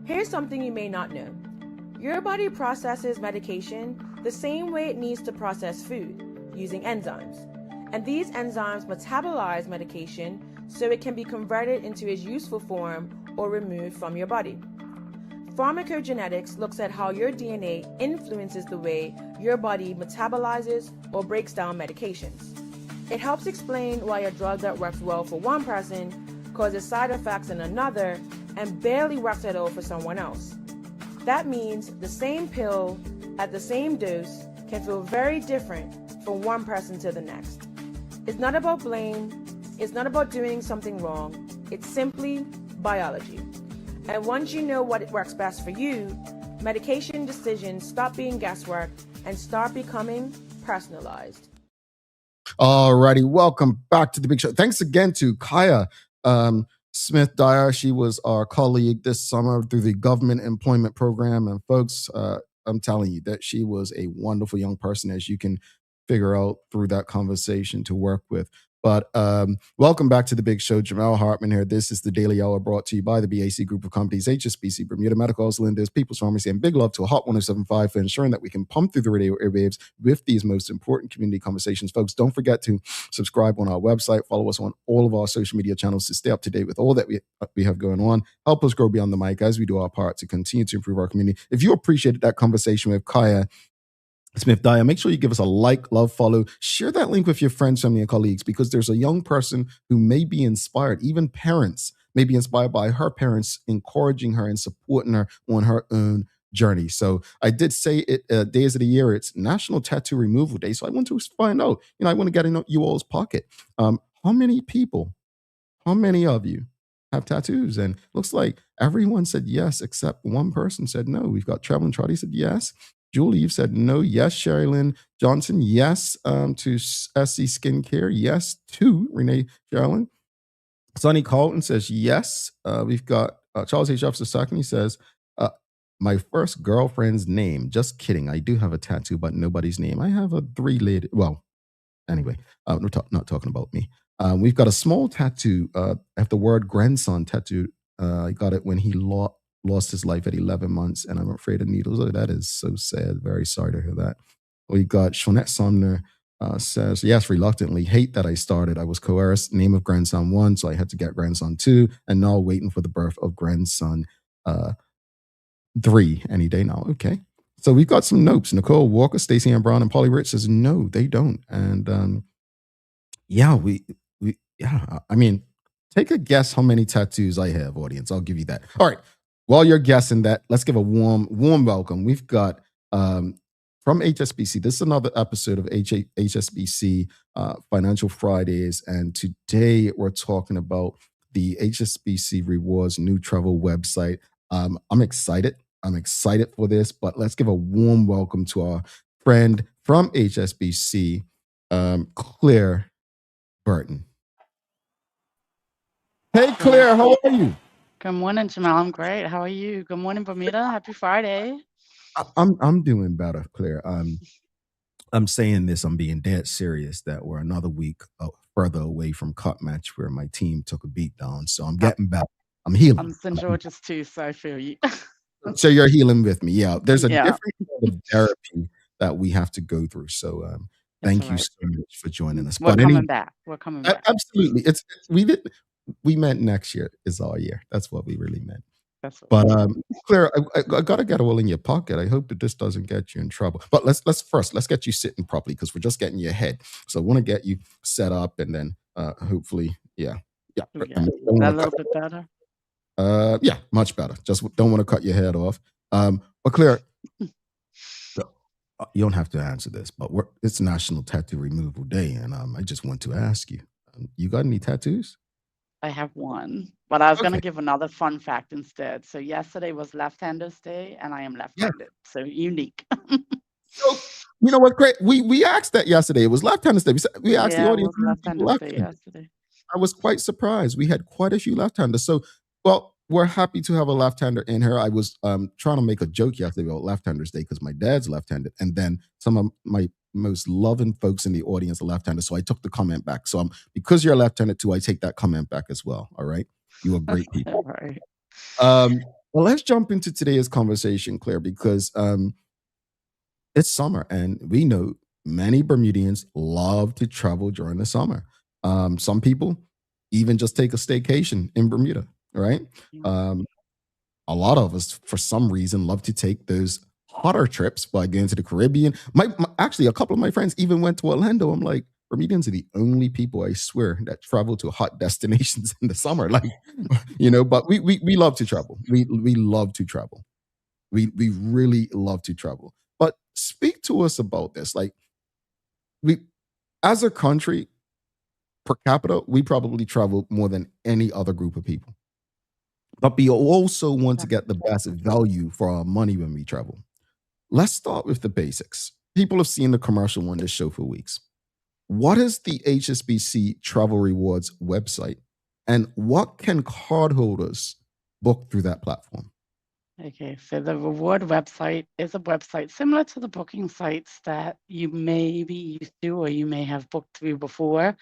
[SPEAKER 11] Here's something you may not know. Your body processes medication the same way it needs to process food, using enzymes. And these enzymes metabolize medication so it can be converted into its useful form or removed from your body. Pharmacogenetics looks at how your DNA influences the way your body metabolizes or breaks down medications. It helps explain why a drug that works well for one person causes side effects in another and barely works at all for someone else. That means the same pill at the same dose can feel very different from one person to the next. It's not about blame, it's not about doing something wrong, it's simply biology. And once you know what works best for you, medication decisions stop being guesswork and start becoming personalized.
[SPEAKER 2] Alrighty, welcome back to the big show. Thanks again to Kaya Smith Dyer. She was our colleague this summer through the government employment program. And folks, I'm telling you that she was a wonderful young person, as you can figure out through that conversation to work with. But welcome back to the big show. Jamel Hartman here. This is the Daily Hour brought to you by the BAC Group of Companies, HSBC, Bermuda Medical House, Linda's, People's Pharmacy, and big love to a Hot 107.5 for ensuring that we can pump through the radio airwaves with these most important community conversations. Folks, don't forget to subscribe on our website. Follow us on all of our social media channels to stay up to date with all that we have going on. Help us grow beyond the mic as we do our part to continue to improve our community. If you appreciated that conversation with Kaya Smith Dyer, make sure you give us a like, love, follow, share that link with your friends, family, and colleagues, because there's a young person who may be inspired, even parents may be inspired by her parents encouraging her and supporting her on her own journey. So I did say it days of the year, it's National Tattoo Removal Day. So I want to find out, I want to get in you all's pocket. How many of you have tattoos? And looks like everyone said yes, except one person said no. We've got Traveling Trotty said yes. Julie, you've said no. Yes. Sherilyn Johnson, yes. To SC Skincare, yes. To Renee Sherilyn. Sonny Carlton says yes. We've got Charles H. Jefferson II. He says, my first girlfriend's name. Just kidding. I do have a tattoo, but nobody's name. I have a 3-letter. Well, anyway, we're not talking about me. We've got a small tattoo. I have the word grandson tattooed. I got it when he lost his life at 11 months, and I'm afraid of needles. Oh, that is so sad. Very sorry to hear that. We got Shonette Sumner says, yes, reluctantly. Hate that I started. I was coerced. Name of grandson 1, so I had to get grandson 2, and now waiting for the birth of grandson 3 any day now. Okay. So we've got some notes. Nicole Walker, Stacey Ann Brown, and Polly Rich says, no, they don't. And I mean, take a guess how many tattoos I have, audience. I'll give you that. All right. While you're guessing that, let's give a warm welcome. We've got from HSBC. This is another episode of HSBC Financial Fridays. And today we're talking about the HSBC Rewards new travel website. I'm excited. I'm excited for this, but let's give a warm welcome to our friend from HSBC, Claire Burton. Hey, Claire, how are you?
[SPEAKER 20] Good morning, Jamal. I'm great. How are you? Good morning, Bermuda. Happy Friday.
[SPEAKER 2] I'm doing better, Claire. I'm saying this. I'm being dead serious that we're another week further away from cut match where my team took a beat down. So I'm getting back. I'm healing.
[SPEAKER 20] I'm St. George's too, so I feel you.
[SPEAKER 2] So you're healing with me. Yeah. There's a different kind of therapy that we have to go through. So thank you so much for joining us.
[SPEAKER 20] We're coming back. We're coming back.
[SPEAKER 2] Absolutely. We meant next year is our year. That's what we really meant. But Claire, I gotta get all in your pocket. I hope that this doesn't get you in trouble. But let's get you sitting properly, because we're just getting your head. So I want to get you set up, and then hopefully, yeah.
[SPEAKER 20] That a little bit better.
[SPEAKER 2] Yeah, much better. Just don't want to cut your head off. But Claire, you don't have to answer this, but it's National Tattoo Removal Day, and I just want to ask you, you got any tattoos?
[SPEAKER 20] I have one, but I was going to give another fun fact instead. So yesterday was Left-Handers Day, and I am left-handed, so unique.
[SPEAKER 2] So, you know what, great. We asked that yesterday. It was Left-Handers Day. We asked the audience.
[SPEAKER 20] Left-Handers Day yesterday.
[SPEAKER 2] I was quite surprised. We had quite a few left-handers. So, well, we're happy to have a left-hander in here. I was trying to make a joke yesterday about Left-Handers Day because my dad's left-handed, and then some of my most loving folks in the audience are left-handed, so I took the comment back. So because you're left-handed too, I take that comment back as well. All right, you are great people.
[SPEAKER 20] Right.
[SPEAKER 2] Well, let's jump into today's conversation, Claire, because it's summer, and we know many Bermudians love to travel during the summer. Some people even just take a staycation in Bermuda, right? Um, a lot of us, for some reason, love to take those hotter trips by going to the Caribbean. Actually, a couple of my friends even went to Orlando. I'm like, Bermudians are the only people, I swear, that travel to hot destinations in the summer. Like, but we love to travel. We love to travel. We really love to travel. But speak to us about this. Like, we as a country, per capita, we probably travel more than any other group of people. But we also want to get the best value for our money when we travel. Let's start with the basics. People have seen the commercial on this show for weeks. What is the HSBC Travel Rewards website? And what can cardholders book through that platform?
[SPEAKER 20] Okay, so the reward website is a website similar to the booking sites that you may be used to or you may have booked through before.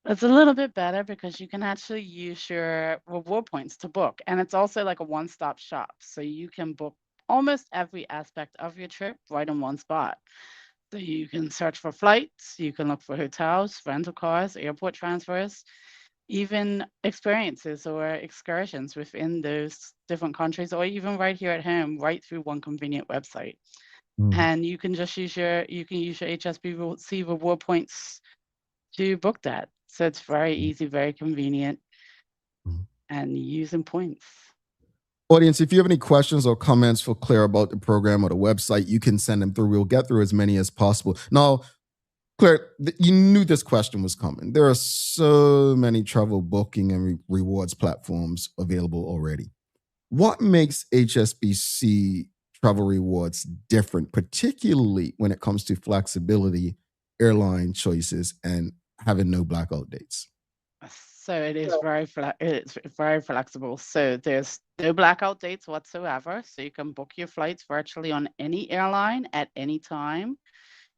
[SPEAKER 20] It's a little bit better because you can actually use your reward points to book. And it's also like a one-stop shop. So you can book almost every aspect of your trip right in one spot. So you can search for flights, you can look for hotels, rental cars, airport transfers, even experiences or excursions within those different countries, or even right here at home, right through one convenient website. And you can just use your HSBC reward points to book that. So it's very easy, very convenient, and using points.
[SPEAKER 2] Audience, if you have any questions or comments for Claire about the program or the website, you can send them through. We'll get through as many as possible. Now, Claire, you knew this question was coming. There are so many travel booking and rewards platforms available already. What makes HSBC Travel Rewards different, particularly when it comes to flexibility, airline choices, and having no blackout dates?
[SPEAKER 20] So it is it's very flexible. So there's no blackout dates whatsoever. So you can book your flights virtually on any airline at any time.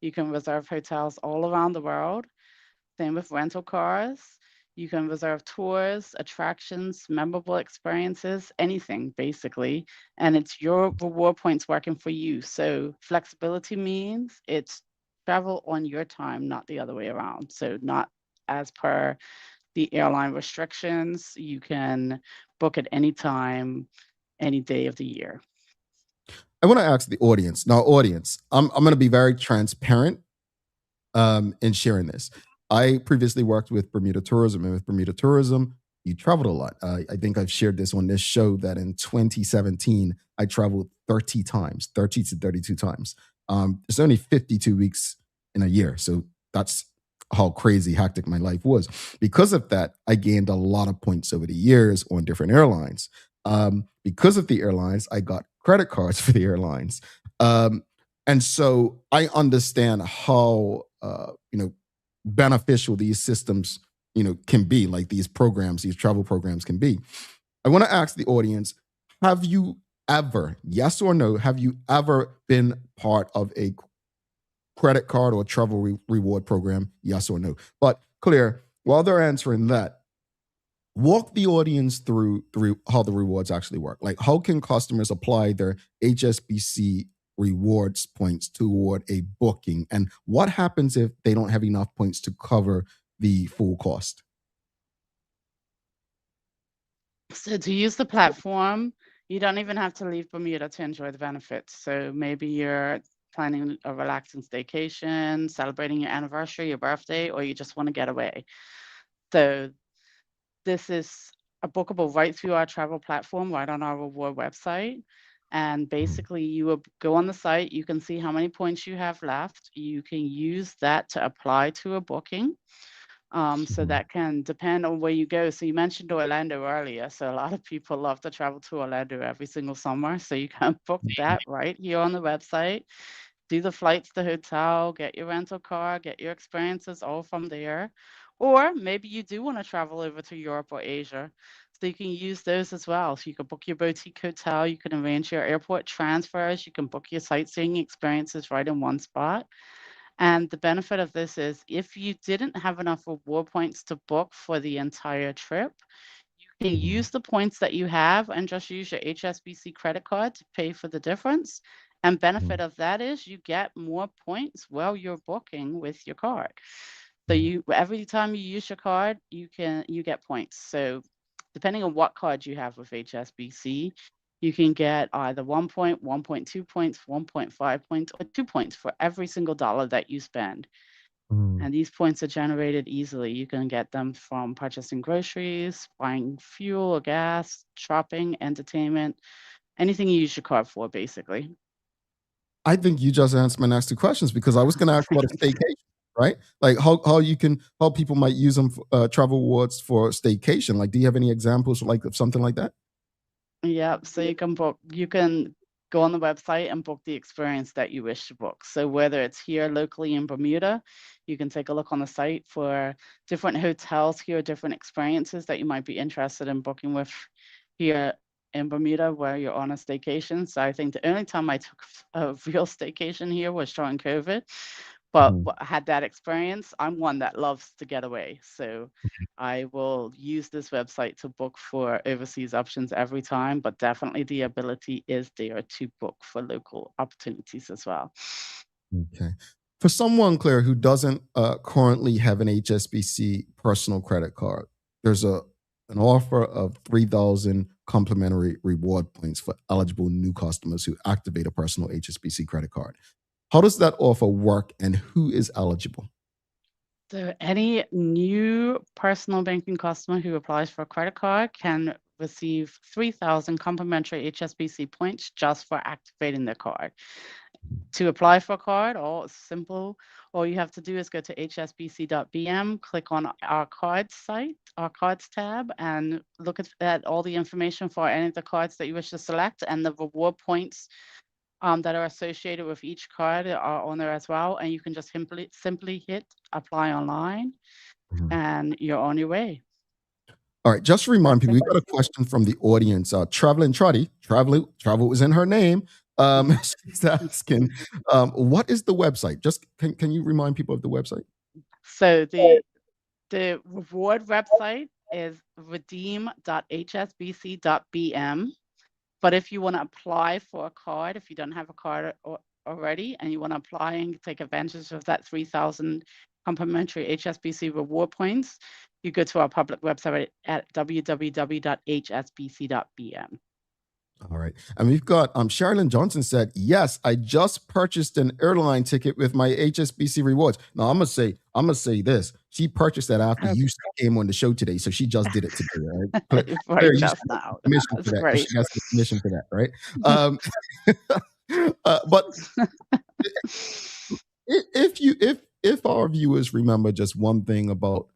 [SPEAKER 20] You can reserve hotels all around the world. Same with rental cars. You can reserve tours, attractions, memorable experiences, anything basically. And it's your reward points working for you. So flexibility means it's travel on your time, not the other way around. So not as per the airline restrictions. You can book at any time, any day of the year.
[SPEAKER 2] I want to ask the audience. Now, audience, I'm going to be very transparent in sharing this. I previously worked with Bermuda Tourism, and with Bermuda Tourism, you traveled a lot. I think I've shared this on this show that in 2017, I traveled 30 times, 30 to 32 times. It's only 52 weeks in a year. So that's how crazy hectic my life was. Because of that, I gained a lot of points over the years on different airlines. Because of the airlines, I got credit cards for the airlines. And so I understand how, beneficial these systems, can be, like these programs, these travel programs can be. I want to ask the audience, have you ever, yes or no, have you ever been part of a credit card or travel reward program? Yes or no. But Claire, while they're answering that, walk the audience through how the rewards actually work. Like, how can customers apply their HSBC rewards points toward a booking? And what happens if they don't have enough points to cover the full cost?
[SPEAKER 20] So to use the platform, you don't even have to leave Bermuda to enjoy the benefits. So maybe you're planning a relaxing staycation, celebrating your anniversary, your birthday, or you just want to get away. So this is a bookable right through our travel platform, right on our reward website. And basically, you will go on the site, you can see how many points you have left. You can use that to apply to a booking. So that can depend on where you go. So you mentioned Orlando earlier. So a lot of people love to travel to Orlando every single summer. So you can book that right here on the website, do the flights, the hotel, get your rental car, get your experiences all from there. Or maybe you do want to travel over to Europe or Asia. So you can use those as well. So you can book your boutique hotel, you can arrange your airport transfers, you can book your sightseeing experiences right in one spot. And the benefit of this is if you didn't have enough reward points to book for the entire trip, you can use the points that you have and just use your HSBC credit card to pay for the difference. And benefit of that is you get more points while you're booking with your card. So you every time you use your card, you get points. So depending on what card you have with HSBC, you can get either 1 point, 1.2 points, 1.5 points, or 2 points for every single dollar that you spend. And these points are generated easily. You can get them from purchasing groceries, buying fuel or gas, shopping, entertainment, anything you use your card for, basically.
[SPEAKER 2] I think you just answered my next two questions because I was going to ask about a staycation, right? Like how people might use them for, travel awards for staycation. Like, do you have any examples like of something like that?
[SPEAKER 20] Yeah, so you can go on the website and book the experience that you wish to book. So whether it's here locally in Bermuda, you can take a look on the site for different hotels here, different experiences that you might be interested in booking with here in Bermuda where you're on a staycation. So I think the only time I took a real staycation here was during COVID. But I had that experience. I'm one that loves to get away. So I will use this website to book for overseas options every time, but definitely the ability is there to book for local opportunities as well.
[SPEAKER 2] Okay. For someone, Claire, who doesn't currently have an HSBC personal credit card, there's an offer of 3,000 complimentary reward points for eligible new customers who activate a personal HSBC credit card. How does that offer work and who is eligible?
[SPEAKER 20] So any new personal banking customer who applies for a credit card can receive 3,000 complimentary HSBC points just for activating their card. To apply for a card, all simple. All you have to do is go to hsbc.bm, click on our cards site, our cards tab, and look at all the information for any of the cards that you wish to select, and the reward points that are associated with each card are on there as well. And you can just simply hit apply online and you're on your way.
[SPEAKER 2] All right, just to remind people, we got a question from the audience. Traveling Trotty, travel is in her name. She's asking, what is the website? Just can you remind people of the website?
[SPEAKER 20] So the reward website is redeem.hsbc.bm. But if you want to apply for a card, if you don't have a card already and you want to apply and take advantage of that 3,000 complimentary HSBC reward points, you go to our public website at www.hsbc.bm.
[SPEAKER 2] All right. And we've got Sherilyn Johnson said, yes, I just purchased an airline ticket with my HSBC rewards. Now I'm gonna say this. She purchased that after you came on the show today. So she just did it today, right?
[SPEAKER 20] Right just now.
[SPEAKER 2] That's great. She got some commission for that, right? But if our viewers remember just one thing about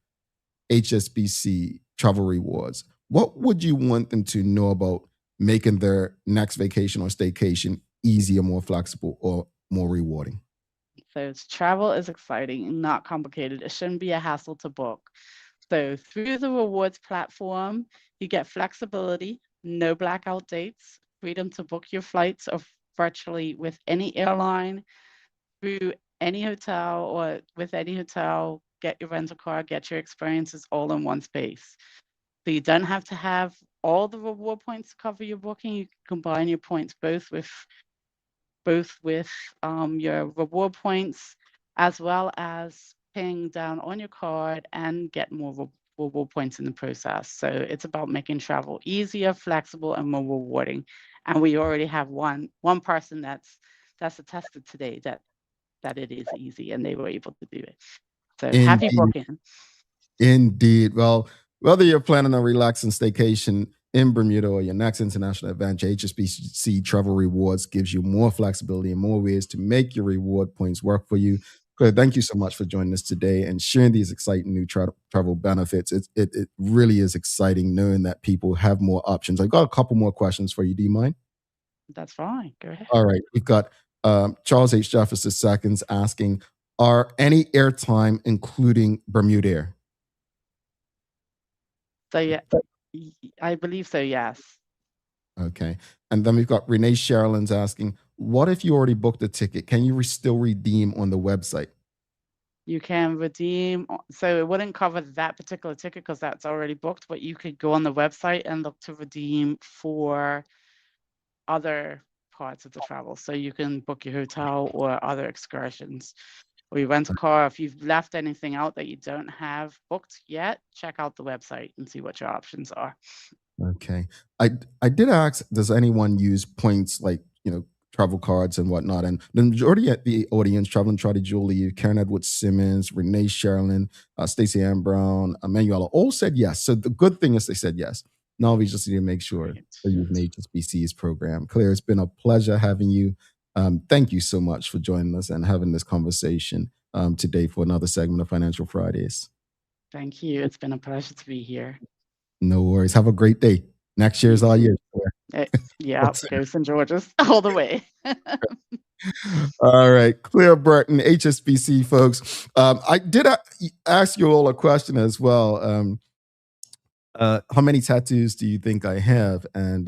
[SPEAKER 2] HSBC travel rewards, what would you want them to know about making their next vacation or staycation easier, more flexible, or more rewarding?
[SPEAKER 20] So travel is exciting, not complicated. It shouldn't be a hassle to book. So through the rewards platform, you get flexibility, no blackout dates, freedom to book your flights or virtually with any airline, through any hotel or with any hotel, get your rental car, get your experiences all in one space. So you don't have to have all the reward points to cover your booking. You can combine your points both with your reward points as well as paying down on your card and get more reward points in the process. So it's about making travel easier, flexible, and more rewarding. And we already have one person that's attested today that it is easy and they were able to do it. So happy booking.
[SPEAKER 2] Indeed. Well, whether you're planning a relaxing staycation in Bermuda or your next international adventure, HSBC Travel Rewards gives you more flexibility and more ways to make your reward points work for you. Claire, thank you so much for joining us today and sharing these exciting new travel benefits. It really is exciting knowing that people have more options. I've got a couple more questions for you. Do you mind?
[SPEAKER 20] That's fine. Go ahead.
[SPEAKER 2] All right. We've got Charles H. Jefferson II asking, are any airtime including Bermuda Air?
[SPEAKER 20] So yeah, I believe so, yes.
[SPEAKER 2] Okay. And then we've got Renee Sherilyn's asking, what if you already booked a ticket? Can you still redeem on the website?
[SPEAKER 20] You can redeem, so it wouldn't cover that particular ticket because that's already booked, but you could go on the website and look to redeem for other parts of the travel. So you can book your hotel or other excursions, or you rent a car. If you've left anything out that you don't have booked yet, check out the website and see what your options are.
[SPEAKER 2] Okay. I did ask, does anyone use points like, travel cards and whatnot? And the majority of the audience, Traveling Trotty Julie, Karen Edwards Simmons, Renee Sherilyn, Stacey Ann Brown, Manuela, all said yes. So the good thing is they said yes. Now we just need to make sure that you've made HSBC's program. Claire, it's been a pleasure having you. Thank you so much for joining us and having this conversation today for another segment of Financial Fridays.
[SPEAKER 20] Thank you. It's been a pleasure to be here.
[SPEAKER 2] No worries. Have a great day. Next year's our year.
[SPEAKER 20] Yeah, go St. George's all the way.
[SPEAKER 2] All right. Claire Burton, HSBC, folks. I did ask you all a question as well. How many tattoos do you think I have? And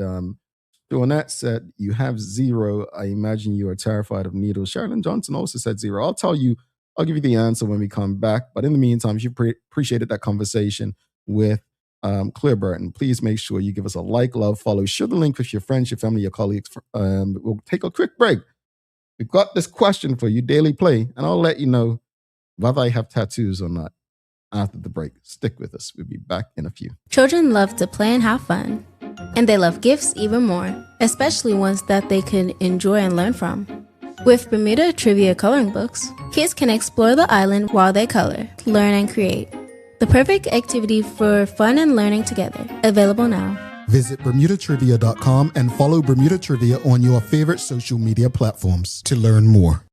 [SPEAKER 2] Joannette said, you have 0. I imagine you are terrified of needles. Sherilyn Johnson also said 0. I'll give you the answer when we come back. But in the meantime, if you appreciated that conversation with Claire Burton, please make sure you give us a like, love, follow, share the link with your friends, your family, your colleagues. We'll take a quick break. We've got this question for you, Daily Play, and I'll let you know whether I have tattoos or not after the break. Stick with us. We'll be back in a few.
[SPEAKER 21] Children love to play and have fun, and they love gifts even more, especially ones that they can enjoy and learn from. With Bermuda Trivia coloring books, kids can explore the island while they color, learn, and create. The perfect activity for fun and learning together. Available now.
[SPEAKER 13] Visit BermudaTrivia.com and follow Bermuda Trivia on your favorite social media platforms to learn more.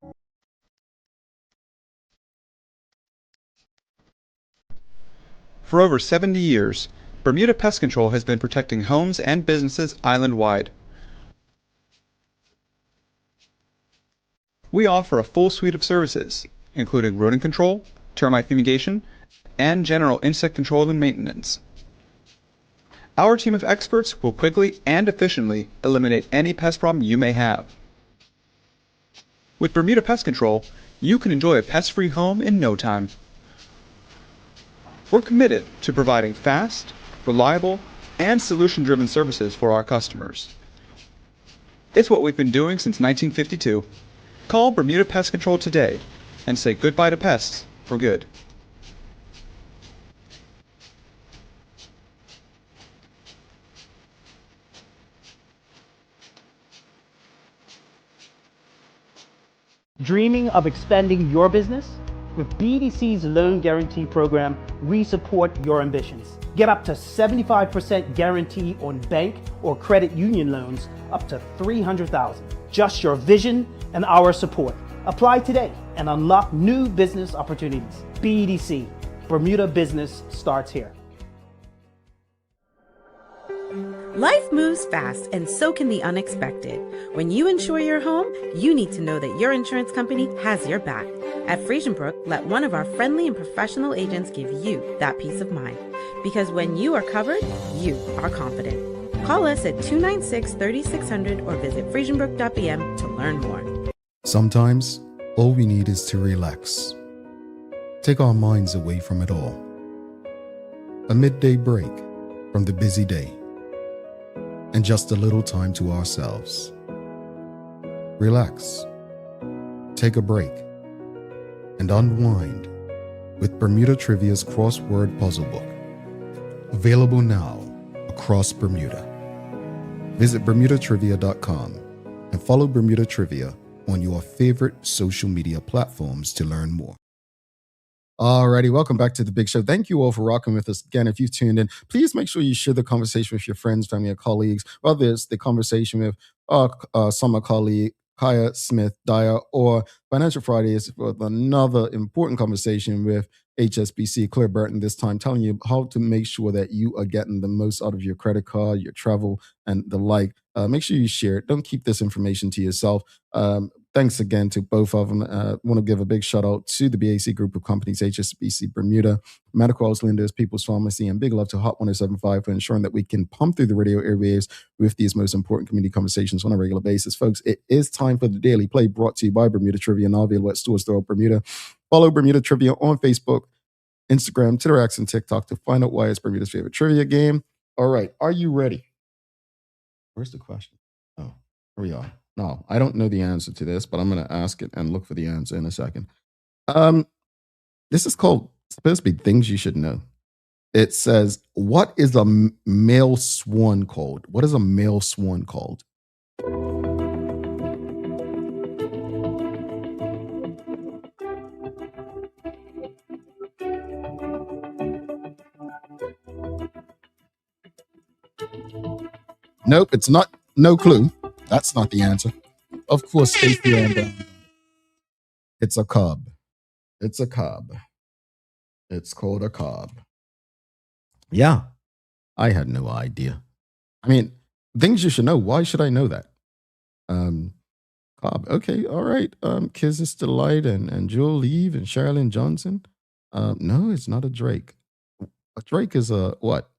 [SPEAKER 22] For over 70 years, Bermuda Pest Control has been protecting homes and businesses island-wide. We offer a full suite of services, including rodent control, termite fumigation, and general insect control and maintenance. Our team of experts will quickly and efficiently eliminate any pest problem you may have. With Bermuda Pest Control, you can enjoy a pest-free home in no time. We're committed to providing fast, reliable, and solution-driven services for our customers. It's what we've been doing since 1952. Call Bermuda Pest Control today and say goodbye to pests for good.
[SPEAKER 23] Dreaming of expanding your business? With BDC's Loan Guarantee Program, we support your ambitions. Get up to 75% guarantee on bank or credit union loans up to $300,000. Just your vision and our support. Apply today and unlock new business opportunities. BDC, Bermuda Business starts here.
[SPEAKER 24] Life moves fast, and so can the unexpected. When you insure your home, you need to know that your insurance company has your back. At Friesenbrook, let one of our friendly and professional agents give you that peace of mind. Because when you are covered, you are confident. Call us at 296-3600 or visit friesenbrook.bm to learn more.
[SPEAKER 13] Sometimes, all we need is to relax. Take our minds away from it all. A midday break from the busy day. And just a little time to ourselves. Relax, take a break, and unwind with Bermuda Trivia's crossword puzzle book. Available now across Bermuda. Visit BermudaTrivia.com and follow Bermuda Trivia on your favorite social media platforms to learn more. Alrighty, welcome back to The Big Show. Thank you all for rocking with us. Again, if you've tuned in, please make sure you share the conversation with your friends, family, or colleagues, whether it's the conversation with our summer colleague, Kaya Smith Dyer, or Financial Fridays with another important conversation with HSBC Claire Burton, this time telling you how to make sure that you are getting the most out of your credit card, your travel, and the like. Make sure you share it. Don't keep this information to yourself. Thanks again to both of them. I want to give a big shout out to the BAC group of companies, HSBC Bermuda, Medical House Lenders, People's Pharmacy, and big love to Hot 1075 for ensuring that we can pump through the radio airwaves with these most important community conversations on a regular basis. Folks, it is time for the Daily Play, brought to you by Bermuda Trivia, now available at stores throughout Bermuda.
[SPEAKER 2] Follow Bermuda Trivia on Facebook, Instagram, Twitter, X, and TikTok to find out why it's Bermuda's favorite trivia game. All right, are you ready? Where's the question? Oh, here we are. No, I don't know the answer to this, but I'm going to ask it and look for the answer in a second. This is called, supposed to be things you should know. It says, what is a male swan called? What is a male swan called? Nope, it's not. No clue. That's not the answer. Of course, Stacey and it's a cob. It's a cob. It's called a cob. Yeah, I had no idea. I mean, things you should know. Why should I know that? Cobb. Okay, all right. Kizis Delight and Jewel Eve and Sherilyn Johnson. No, it's not a Drake. A Drake is a what?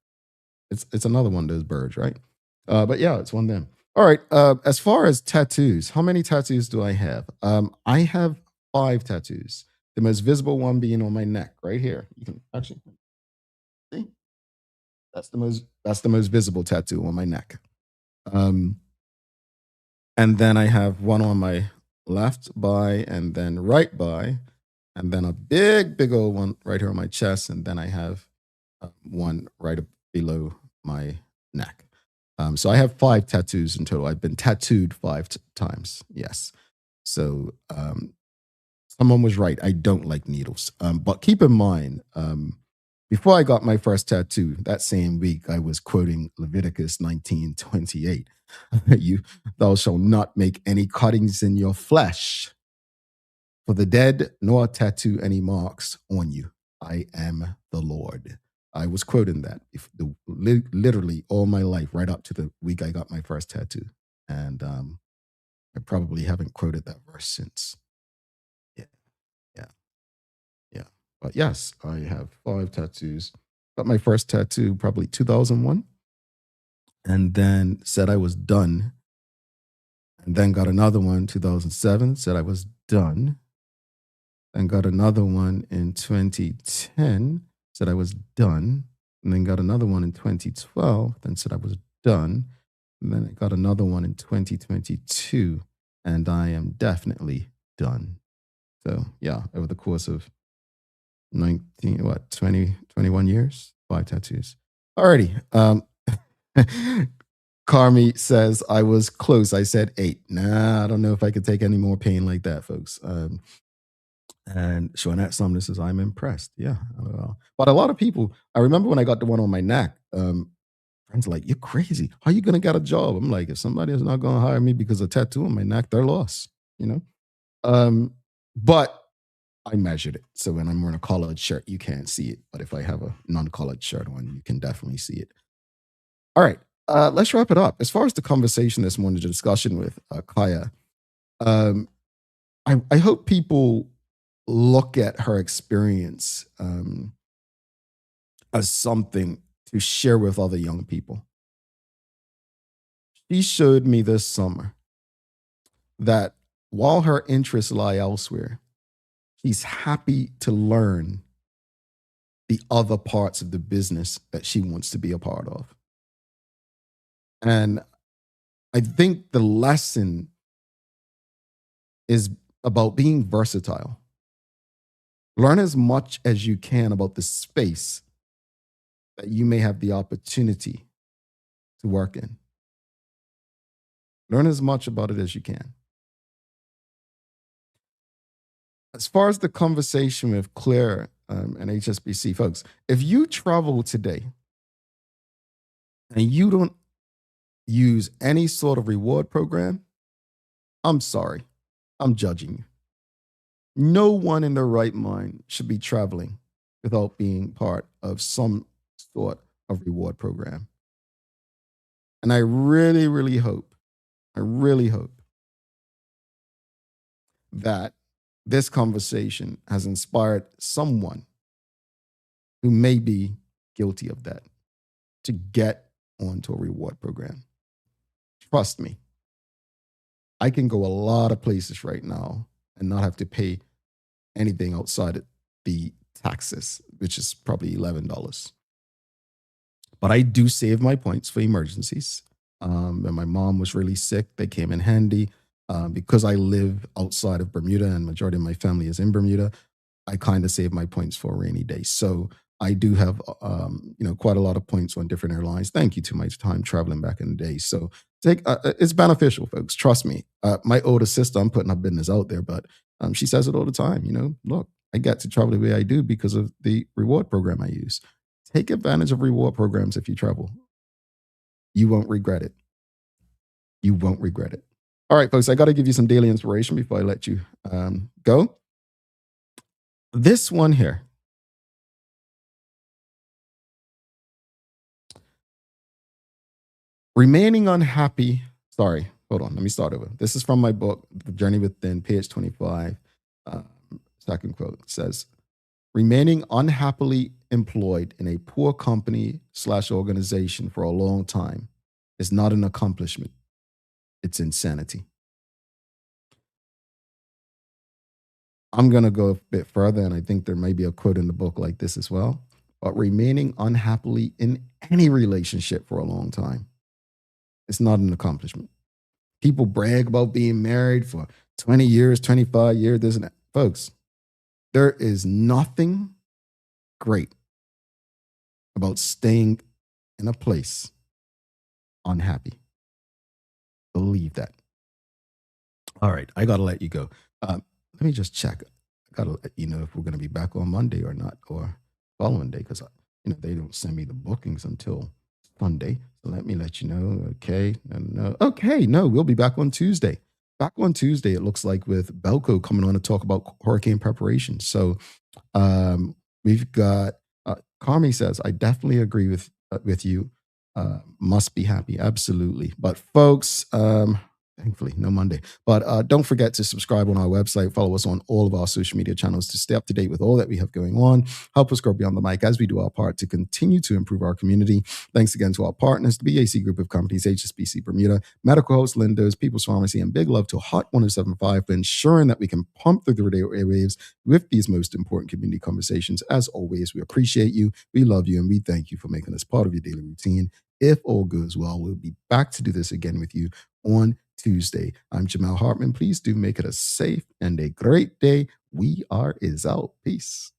[SPEAKER 2] It's another one of those birds, right? But yeah, it's one of them. All right. As far as tattoos, how many tattoos do I have? I have 5 tattoos. The most visible one being on my neck, right here. You can actually see. That's the most visible tattoo on my neck. And then I have one on my left by, and then right by, and then a big old one right here on my chest, and then I have one right below my neck. So I have 5 tattoos in total. I've been tattooed 5 times. Yes. So someone was right. I don't like needles. But keep in mind, before I got my first tattoo, that same week, I was quoting Leviticus 19:28. Thou shalt not make any cuttings in your flesh for the dead, nor tattoo any marks on you. I am the Lord. I was quoting that literally all my life, right up to the week I got my first tattoo. And I probably haven't quoted that verse since. Yeah. But yes, I have 5 tattoos. Got my first tattoo probably 2001. And then said I was done. And then got another one 2007, said I was done. Then got another one in 2010, said I was done. And then got another one in 2012, then said I was done. And then I got another one in 2022, and I am definitely done. So yeah, over the course of 21 years, 5 tattoos. Alrighty. Carmi says I was close. I said 8. Nah, I don't know if I could take any more pain like that, folks. And Shawnette Sumner says, I'm impressed. Yeah. But a lot of people, I remember when I got the one on my neck, friends are like, you're crazy. How are you going to get a job? I'm like, if somebody is not going to hire me because of a tattoo on my neck, they're lost, But I measured it. So when I'm wearing a collared shirt, you can't see it. But if I have a non-collared shirt on, you can definitely see it. All right. Let's wrap it up. As far as the conversation this morning, the discussion with Kaya, I hope people look at her experience as something to share with other young people. She showed me this summer that while her interests lie elsewhere, she's happy to learn the other parts of the business that she wants to be a part of. And I think the lesson is about being versatile. Learn as much as you can about the space that you may have the opportunity to work in. Learn as much about it as you can. As far as the conversation with Claire and HSBC, folks, if you travel today and you don't use any sort of reward program, I'm sorry, I'm judging you. No one in their right mind should be traveling without being part of some sort of reward program. And I really, really hope that this conversation has inspired someone who may be guilty of that to get onto a reward program. Trust me, I can go a lot of places right now and not have to pay anything outside of the taxes, which is probably $11. But I do save my points for emergencies. When my mom was really sick, they came in handy. Because I live outside of Bermuda and majority of my family is in Bermuda, I kind of save my points for a rainy day. So I do have, quite a lot of points on different airlines. Thank you to my time traveling back in the day. So it's beneficial, folks. Trust me. My older sister, I'm putting her business out there, but she says it all the time. Look, I get to travel the way I do because of the reward program I use. Take advantage of reward programs if you travel. You won't regret it. You won't regret it. All right, folks, I got to give you some daily inspiration before I let you go. This one here. Remaining unhappy. Sorry, hold on. Let me start over. This is from my book, The Journey Within, page 25. Second quote says, remaining unhappily employed in a poor company / organization for a long time is not an accomplishment. It's insanity. I'm going to go a bit further, and I think there may be a quote in the book like this as well. But remaining unhappily in any relationship for a long time, it's not an accomplishment. People brag about being married for 20 years, 25 years, this and that. Folks, there is nothing great about staying in a place unhappy. Believe that. All right, I got to let you go. Let me just check. I got to let you know if we're going to be back on Monday or not, or following day, because they don't send me the bookings until Sunday. So let me let you know. Okay, no. Okay, no, we'll be back on Tuesday. Back on Tuesday, it looks like, with Belco coming on to talk about hurricane preparation. So we've got Carmi says, I definitely agree with you. Must be happy, absolutely. But folks, thankfully, no Monday. But don't forget to subscribe on our website. Follow us on all of our social media channels to stay up to date with all that we have going on. Help us grow beyond the mic as we do our part to continue to improve our community. Thanks again to our partners, the BAC Group of Companies, HSBC Bermuda, Medical Host, Lindos, People's Pharmacy, and big love to Hot 1075 for ensuring that we can pump through the radio airwaves with these most important community conversations. As always, we appreciate you, we love you, and we thank you for making us part of your daily routine. If all goes well, we'll be back to do this again with you on Tuesday. I'm Jamal Hartman. Please do make it a safe and a great day. We are out. Peace.